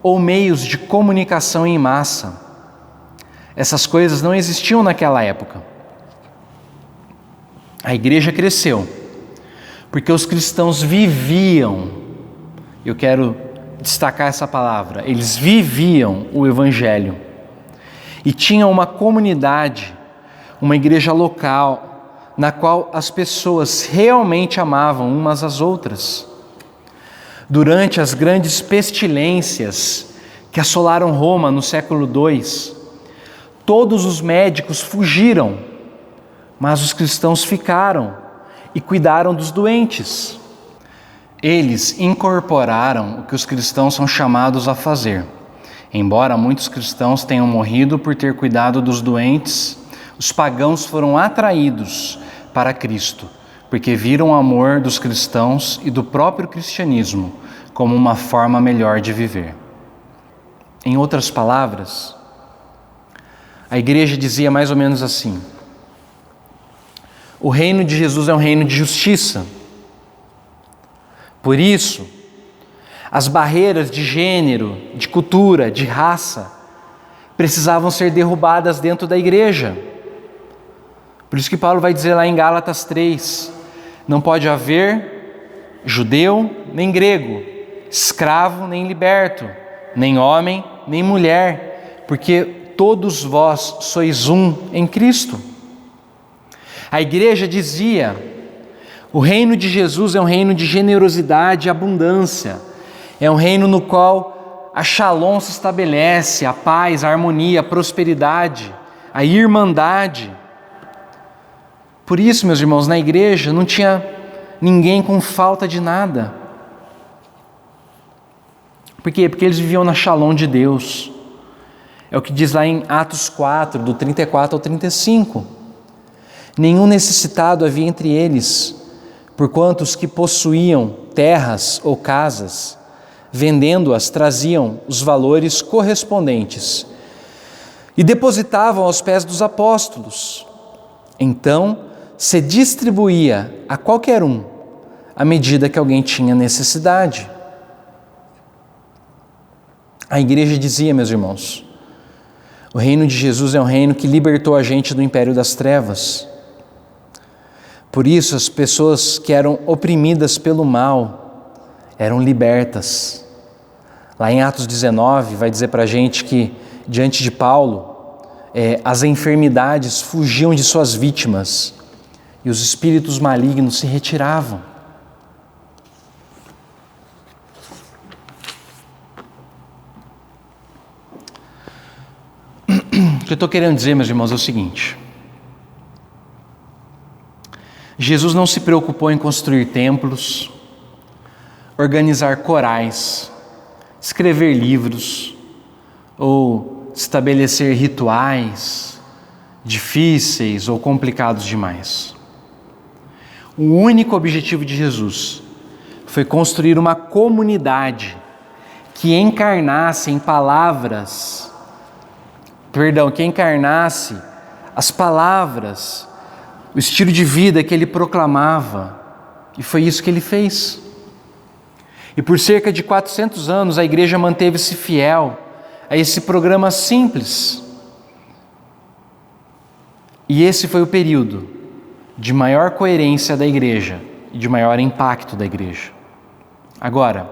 ou meios de comunicação em massa. Essas coisas não existiam naquela época. A igreja cresceu porque os cristãos viviam, eu quero destacar essa palavra, eles viviam o Evangelho e tinham uma comunidade, uma igreja local, na qual as pessoas realmente amavam umas às outras. Durante as grandes pestilências que assolaram Roma no século II, todos os médicos fugiram, mas os cristãos ficaram e cuidaram dos doentes. Eles incorporaram o que os cristãos são chamados a fazer. Embora muitos cristãos tenham morrido por ter cuidado dos doentes, os pagãos foram atraídos para Cristo, porque viram o amor dos cristãos e do próprio cristianismo como uma forma melhor de viver. Em outras palavras, a igreja dizia mais ou menos assim: o reino de Jesus é um reino de justiça. Por isso, as barreiras de gênero, de cultura, de raça, precisavam ser derrubadas dentro da igreja. Por isso que Paulo vai dizer lá em Gálatas 3, não pode haver judeu nem grego, escravo nem liberto, nem homem nem mulher, porque todos vós sois um em Cristo. A igreja dizia: o reino de Jesus é um reino de generosidade e abundância, é um reino no qual a shalom se estabelece, a paz, a harmonia, a prosperidade, a irmandade. Por isso, meus irmãos, na igreja não tinha ninguém com falta de nada. Por quê? Porque eles viviam na shalom de Deus. É o que diz lá em Atos 4, do 34 ao 35. Nenhum necessitado havia entre eles, porquanto os que possuíam terras ou casas, vendendo-as, traziam os valores correspondentes e depositavam aos pés dos apóstolos. Então, se distribuía a qualquer um, à medida que alguém tinha necessidade. A igreja dizia, meus irmãos, o reino de Jesus é um reino que libertou a gente do império das trevas. Por isso, as pessoas que eram oprimidas pelo mal eram libertas. Lá em Atos 19, vai dizer para a gente que, diante de Paulo, as enfermidades fugiam de suas vítimas e os espíritos malignos se retiravam. O que eu estou querendo dizer, meus irmãos, é o seguinte: Jesus não se preocupou em construir templos, organizar corais, escrever livros ou estabelecer rituais difíceis ou complicados demais. O único objetivo de Jesus foi construir uma comunidade que encarnasse as palavras, o estilo de vida que ele proclamava, e foi isso que ele fez. E por cerca de 400 anos a igreja manteve-se fiel a esse programa simples. E esse foi o período de maior coerência da igreja e de maior impacto da igreja. Agora,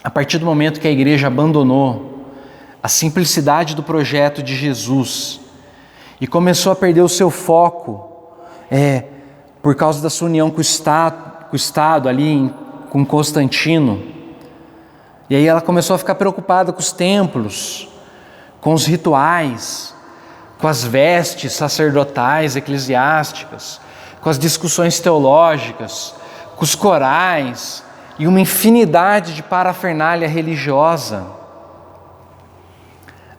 a partir do momento que a igreja abandonou a simplicidade do projeto de Jesus e começou a perder o seu foco, por causa da sua união com o Estado ali com Constantino, e aí ela começou a ficar preocupada com os templos, com os rituais, com as vestes sacerdotais, eclesiásticas, com as discussões teológicas, com os corais e uma infinidade de parafernália religiosa.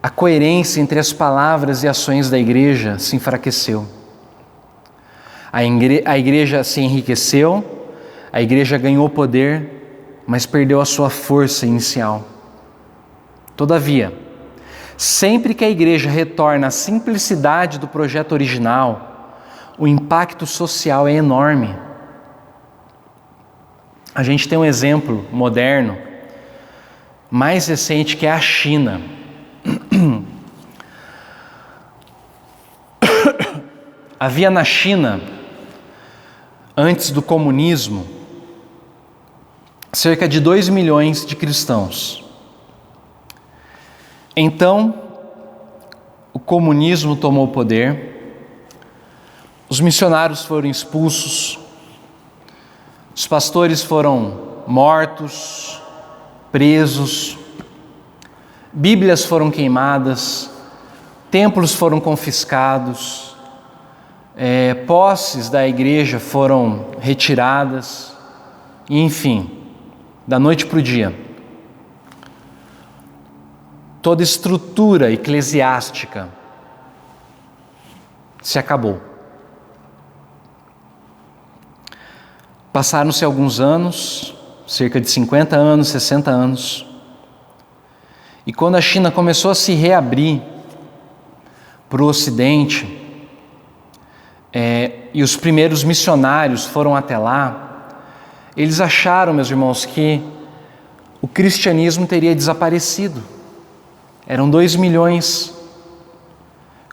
A coerência entre as palavras e ações da igreja se enfraqueceu. A igreja se enriqueceu, a igreja ganhou poder, mas perdeu a sua força inicial. Todavia, sempre que a igreja retorna à simplicidade do projeto original, o impacto social é enorme. A gente tem um exemplo moderno, mais recente, que é a China. Havia na China, antes do comunismo, cerca de 2 milhões de cristãos. Então, o comunismo tomou o poder, os missionários foram expulsos, os pastores foram mortos, presos, Bíblias foram queimadas, templos foram confiscados, posses da igreja foram retiradas, e enfim, da noite para o dia, toda estrutura eclesiástica se acabou. Passaram-se alguns anos, cerca de 50 anos, 60 anos, e quando a China começou a se reabrir para o Ocidente, e os primeiros missionários foram até lá, eles acharam, meus irmãos, que o cristianismo teria desaparecido. Eram 2 milhões.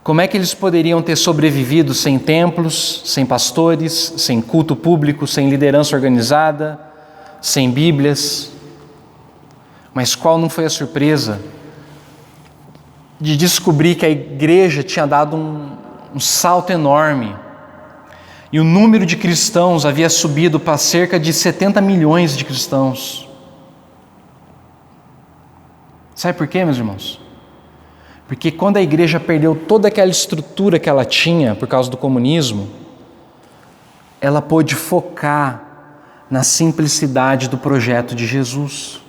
Como é que eles poderiam ter sobrevivido sem templos, sem pastores, sem culto público, sem liderança organizada, sem Bíblias? Mas qual não foi a surpresa de descobrir que a igreja tinha dado um salto enorme e o número de cristãos havia subido para cerca de 70 milhões de cristãos. Sabe por quê, meus irmãos? Porque quando a igreja perdeu toda aquela estrutura que ela tinha por causa do comunismo, ela pôde focar na simplicidade do projeto de Jesus.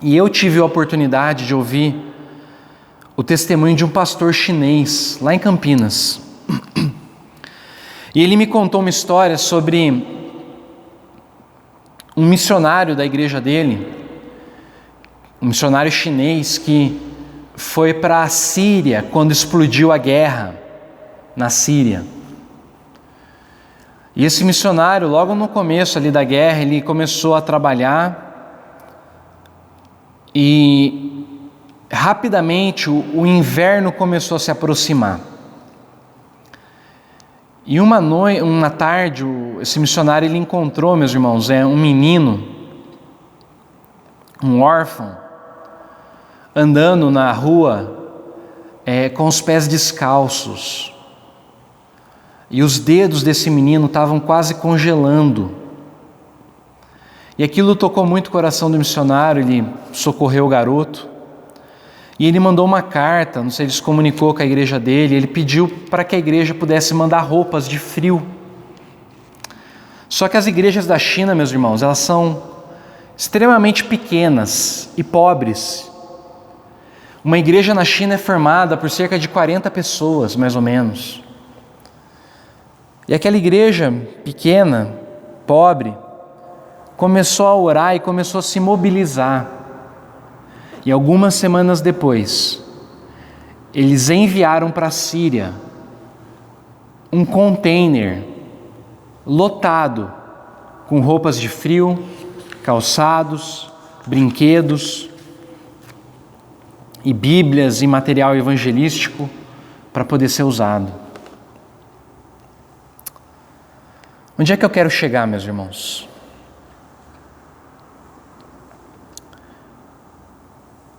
E eu tive a oportunidade de ouvir o testemunho de um pastor chinês, lá em Campinas. E ele me contou uma história sobre um missionário da igreja dele, um missionário chinês que foi para a Síria quando explodiu a guerra na Síria. E esse missionário, logo no começo ali da guerra, ele começou a trabalhar e rapidamente o inverno começou a se aproximar. E uma tarde, esse missionário ele encontrou, meus irmãos, um menino, um órfão, andando na rua com os pés descalços. E os dedos desse menino estavam quase congelando. E aquilo tocou muito o coração do missionário, ele socorreu o garoto. E ele mandou uma carta, não sei, ele se comunicou com a igreja dele, ele pediu para que a igreja pudesse mandar roupas de frio. Só que as igrejas da China, meus irmãos, elas são extremamente pequenas e pobres. Uma igreja na China é formada por cerca de 40 pessoas, mais ou menos. E aquela igreja pequena, pobre, começou a orar e começou a se mobilizar. E algumas semanas depois, eles enviaram para a Síria um container lotado com roupas de frio, calçados, brinquedos e Bíblias e material evangelístico para poder ser usado. Onde é que eu quero chegar, meus irmãos?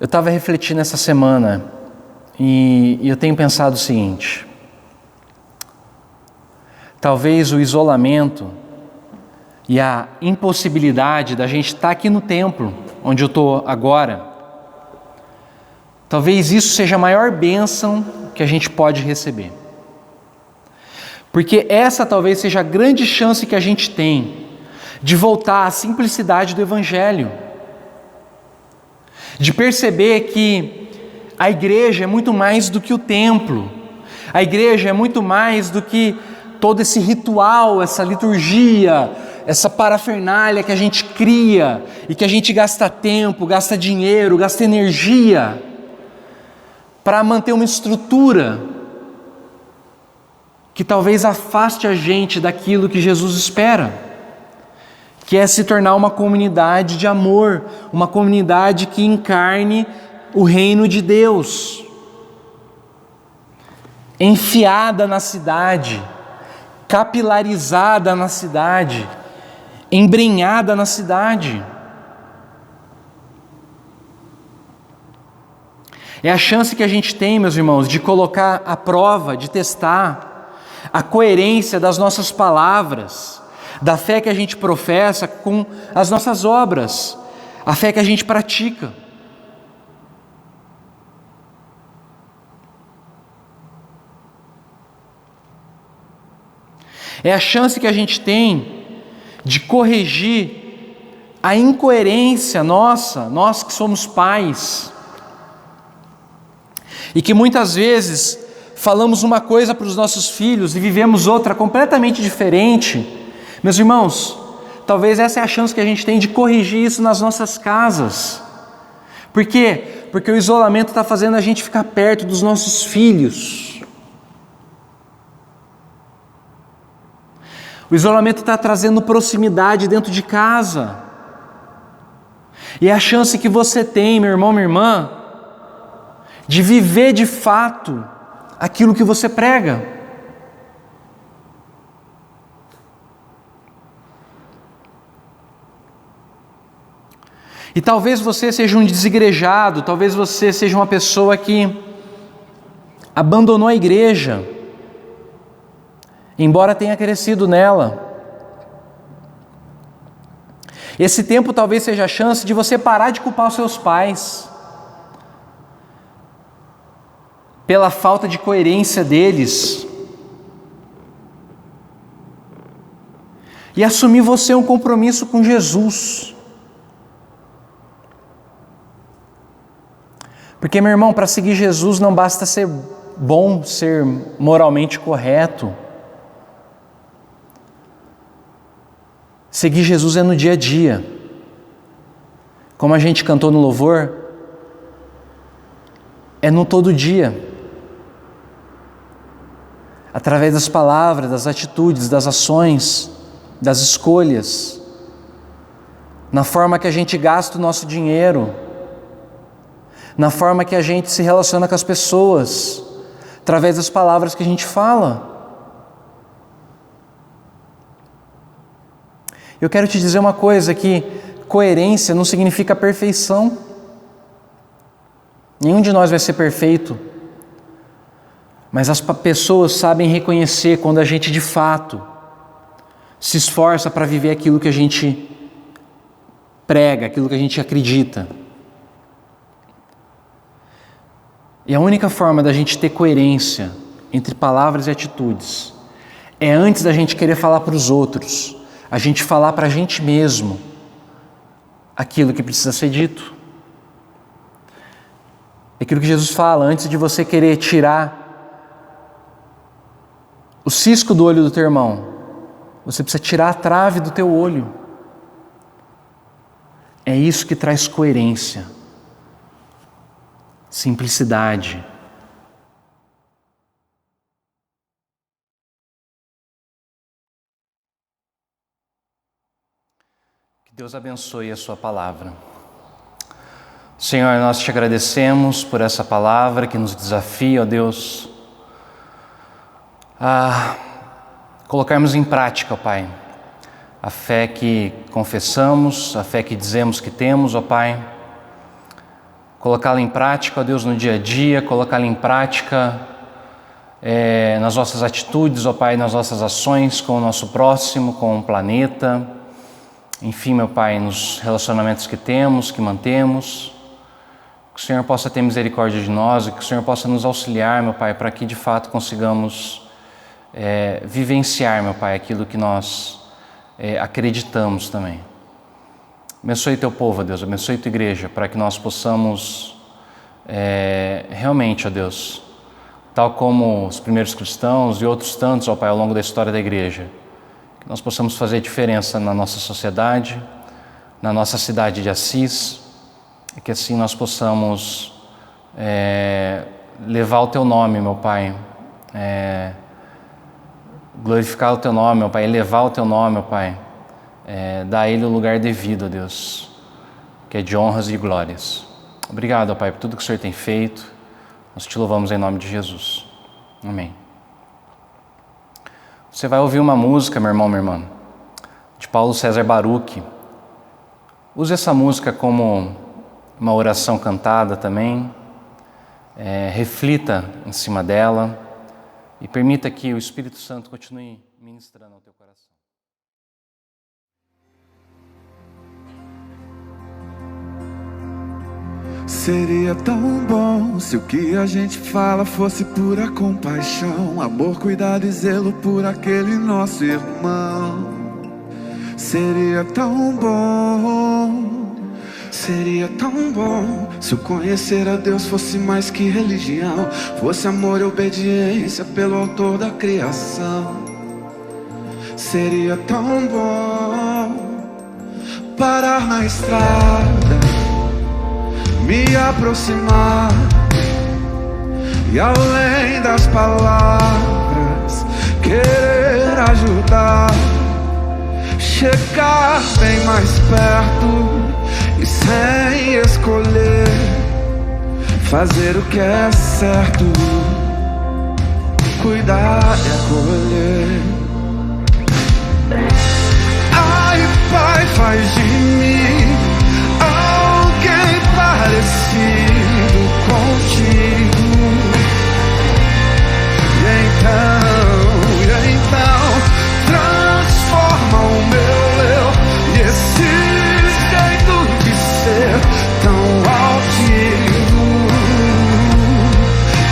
Eu estava refletindo essa semana e eu tenho pensado o seguinte: talvez o isolamento e a impossibilidade da gente estar aqui no templo, onde eu estou agora, talvez isso seja a maior bênção que a gente pode receber. Porque essa talvez seja a grande chance que a gente tem de voltar à simplicidade do Evangelho. De perceber que a igreja é muito mais do que o templo. A igreja é muito mais do que todo esse ritual, essa liturgia, essa parafernália que a gente cria e que a gente gasta tempo, gasta dinheiro, gasta energia para manter uma estrutura que talvez afaste a gente daquilo que Jesus espera, que é se tornar uma comunidade de amor, uma comunidade que encarne o reino de Deus, enfiada na cidade, capilarizada na cidade, embrenhada na cidade. É a chance que a gente tem, meus irmãos, de colocar à prova, de testar a coerência das nossas palavras, da fé que a gente professa com as nossas obras, a fé que a gente pratica. É a chance que a gente tem de corrigir a incoerência nossa, nós que somos pais, e que muitas vezes falamos uma coisa para os nossos filhos e vivemos outra completamente diferente. Meus irmãos, talvez essa é a chance que a gente tem de corrigir isso nas nossas casas. Por quê? Porque o isolamento está fazendo a gente ficar perto dos nossos filhos. O isolamento está trazendo proximidade dentro de casa. E é a chance que você tem, meu irmão, minha irmã, de viver de fato aquilo que você prega. E talvez você seja um desigrejado, talvez você seja uma pessoa que abandonou a igreja, embora tenha crescido nela. Esse tempo talvez seja a chance de você parar de culpar os seus pais pela falta de coerência deles e assumir você um compromisso com Jesus. Porque, meu irmão, para seguir Jesus não basta ser bom, ser moralmente correto. Seguir Jesus é no dia a dia. Como a gente cantou no louvor, é no todo dia. Através das palavras, das atitudes, das ações, das escolhas, na forma que a gente gasta o nosso dinheiro, na forma que a gente se relaciona com as pessoas, através das palavras que a gente fala. Eu quero te dizer uma coisa, que coerência não significa perfeição. Nenhum de nós vai ser perfeito, mas as pessoas sabem reconhecer quando a gente de fato se esforça para viver aquilo que a gente prega, aquilo que a gente acredita. E a única forma da gente ter coerência entre palavras e atitudes é antes da gente querer falar para os outros, a gente falar para a gente mesmo aquilo que precisa ser dito. É aquilo que Jesus fala, antes de você querer tirar o cisco do olho do teu irmão, você precisa tirar a trave do teu olho. É isso que traz coerência, simplicidade. Que Deus abençoe a sua palavra. Senhor, nós te agradecemos por essa palavra que nos desafia, ó Deus, a colocarmos em prática, ó Pai, a fé que confessamos, a fé que dizemos que temos, ó Pai, colocá-la em prática, ó Deus, no dia a dia, colocá-la em prática nas nossas atitudes, ó Pai, nas nossas ações com o nosso próximo, com o planeta, enfim, meu Pai, nos relacionamentos que temos, que mantemos. Que o Senhor possa ter misericórdia de nós e que o Senhor possa nos auxiliar, meu Pai, para que de fato consigamos vivenciar, meu Pai, aquilo que nós acreditamos também. Abençoe teu povo, ó Deus, abençoe tua igreja, para que nós possamos realmente, ó Deus, tal como os primeiros cristãos e outros tantos, ó Pai, ao longo da história da igreja, que nós possamos fazer diferença na nossa sociedade, na nossa cidade de Assis, e que assim nós possamos levar o teu nome, meu Pai, glorificar o teu nome, meu Pai, elevar o teu nome, meu Pai, dar a ele o lugar devido, ó Deus, que é de honras e glórias. Obrigado, ó Pai, por tudo que o Senhor tem feito. Nós te louvamos em nome de Jesus. Amém. Você vai ouvir uma música, meu irmão, minha irmã, de Paulo César Baruch. Use essa música como uma oração cantada também. Reflita em cima dela e permita que o Espírito Santo continue ministrando ao teu coração. Seria tão bom se o que a gente fala fosse pura compaixão, amor, cuidado e zelo por aquele nosso irmão. Seria tão bom, seria tão bom se o conhecer a Deus fosse mais que religião, fosse amor e obediência pelo autor da criação. Seria tão bom parar na estrada, me aproximar e além das palavras querer ajudar, chegar bem mais perto e sem escolher fazer o que é certo, cuidar e acolher. Ai, Pai, faz de mim alguém parecido contigo. E então transforma o meu eu e esse jeito de ser tão altivo.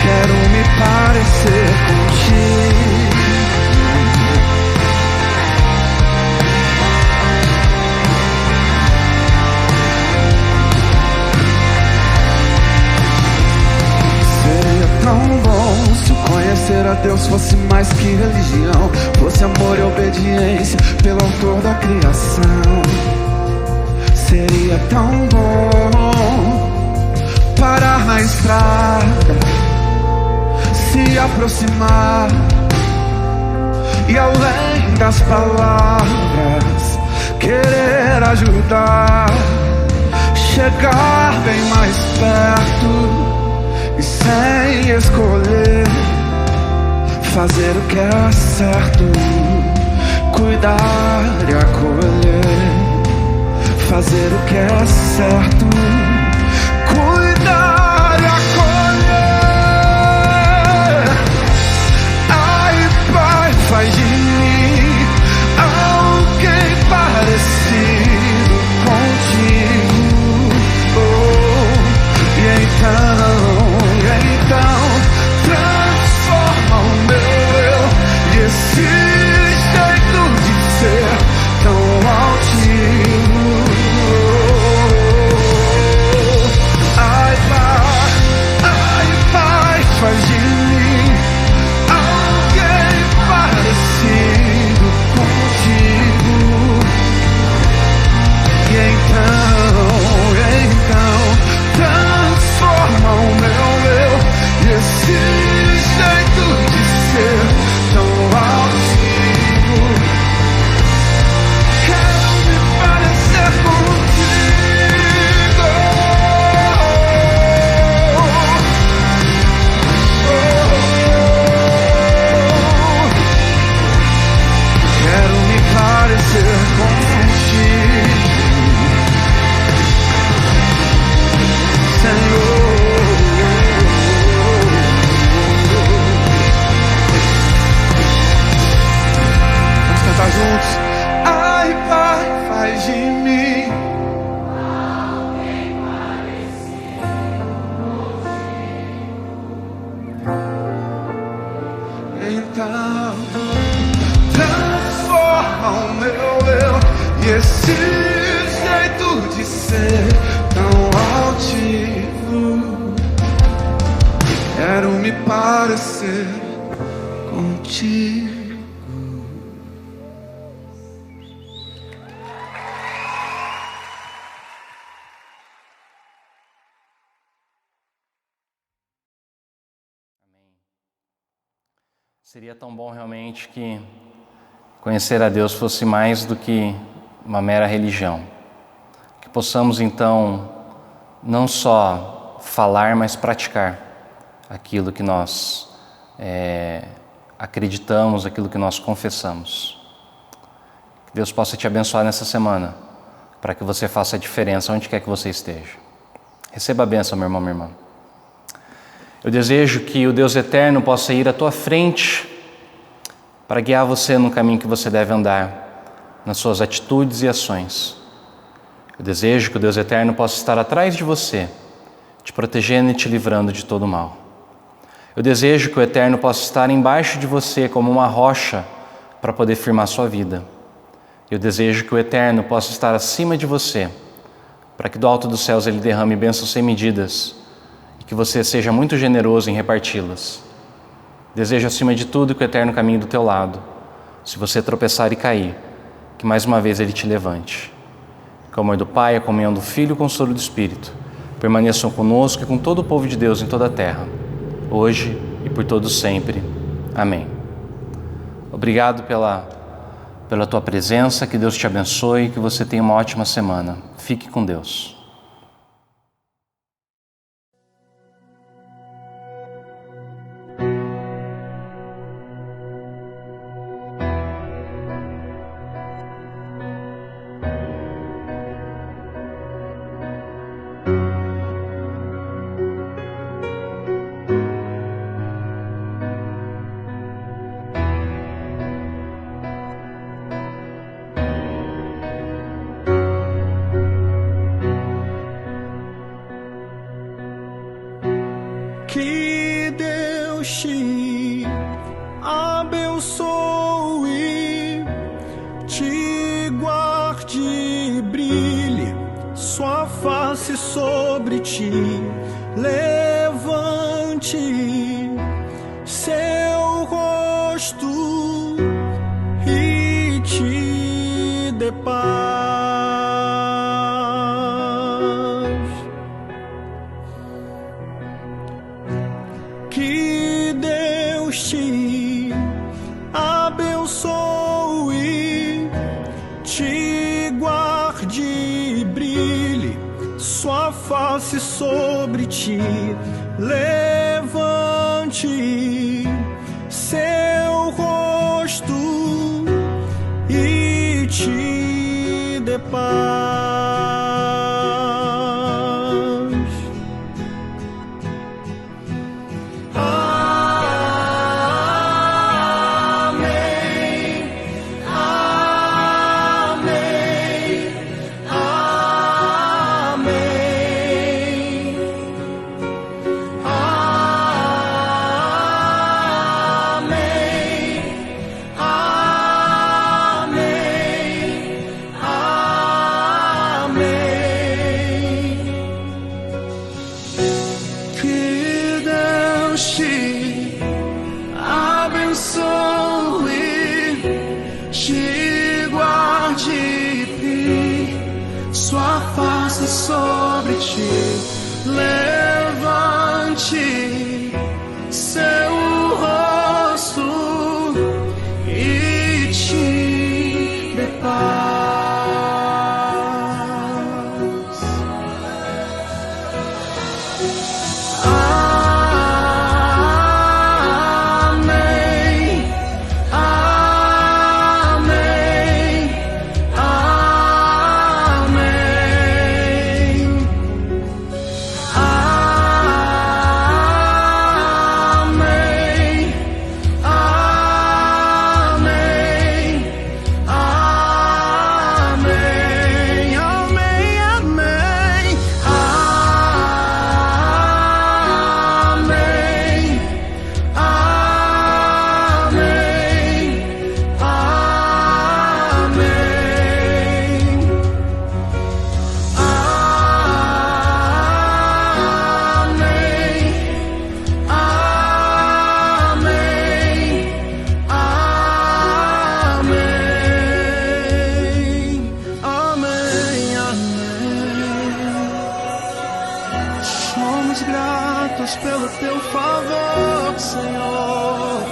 Quero me parecer contigo. Tão bom se o conhecer a Deus fosse mais que religião, fosse amor e obediência pelo autor da criação. Seria tão bom parar na estrada, se aproximar e além das palavras querer ajudar, chegar bem mais perto e sem escolher fazer o que é certo, cuidar e acolher. Fazer o que é certo, cuidar e acolher. esse jeito de ser tão altivo, quero me parecer contigo. Seria tão bom realmente que conhecer a Deus fosse mais do que uma mera religião. Que possamos então não só falar, mas praticar aquilo que nós acreditamos, aquilo que nós confessamos. Que Deus possa te abençoar nessa semana, para que você faça a diferença onde quer que você esteja. Receba a bênção, meu irmão, minha irmã. Eu desejo que o Deus eterno possa ir à tua frente para guiar você no caminho que você deve andar, nas suas atitudes e ações. Eu desejo que o Deus eterno possa estar atrás de você, te protegendo e te livrando de todo mal. Eu desejo que o eterno possa estar embaixo de você como uma rocha para poder firmar sua vida. Eu desejo que o eterno possa estar acima de você, para que do alto dos céus ele derrame bênçãos sem medidas, que você seja muito generoso em reparti-las. Desejo acima de tudo que o eterno caminhe do teu lado. Se você tropeçar e cair, que mais uma vez ele te levante. Que o amor do Pai, a comunhão do Filho e o consolo do Espírito permaneçam conosco e com todo o povo de Deus em toda a terra, hoje e por todos sempre. Amém. Obrigado pela tua presença, que Deus te abençoe e que você tenha uma ótima semana. Fique com Deus. Que Deus te abençoe, te guarde e brilhe sua face sobre ti, levante seu rosto e te dê paz. Que Deus te abençoe, te guarde e brilhe sua face sobre ti, levante seu rosto e te dê paz. Sobre ti, levante seu rosto e te dê paz. Amém, amém, amém. favor, Senhor.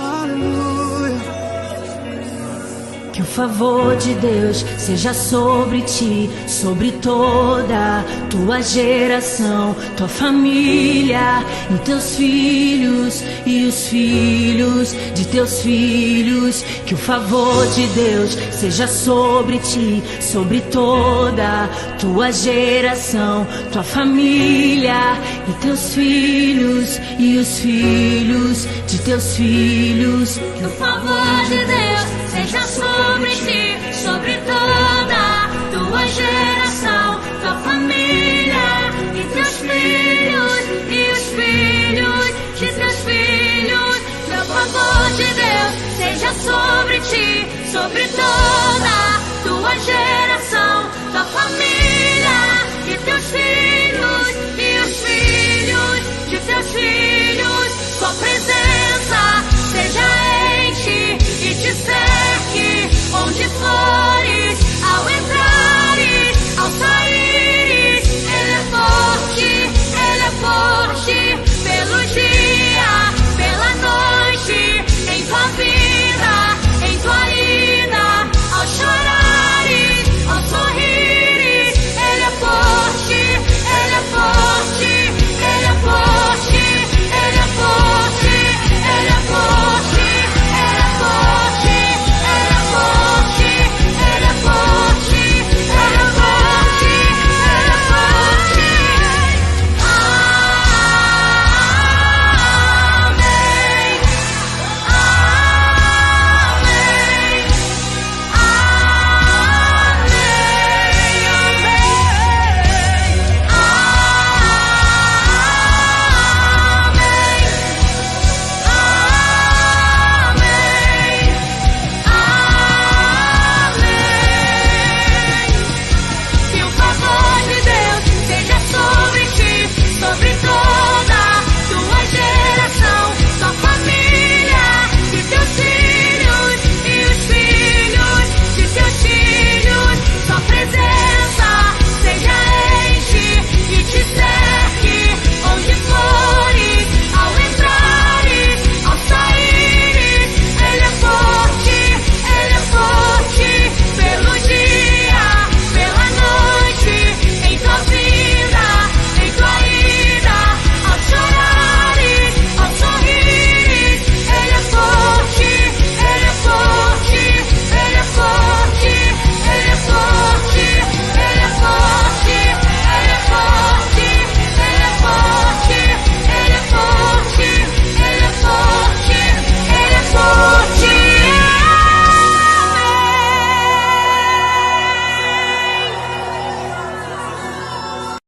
Aleluia. Que o favor de Deus seja sobre ti, sobre toda tua geração, tua família e teus filhos e os filhos de teus filhos. Que o favor de Deus seja sobre ti, sobre toda tua geração, tua família e teus filhos e os filhos de teus filhos. Que o favor de Deus seja sobre ti, sobre toda tua geração, tua família e teus filhos e os filhos de teus filhos. Que o favor de Deus seja sobre ti, sobre toda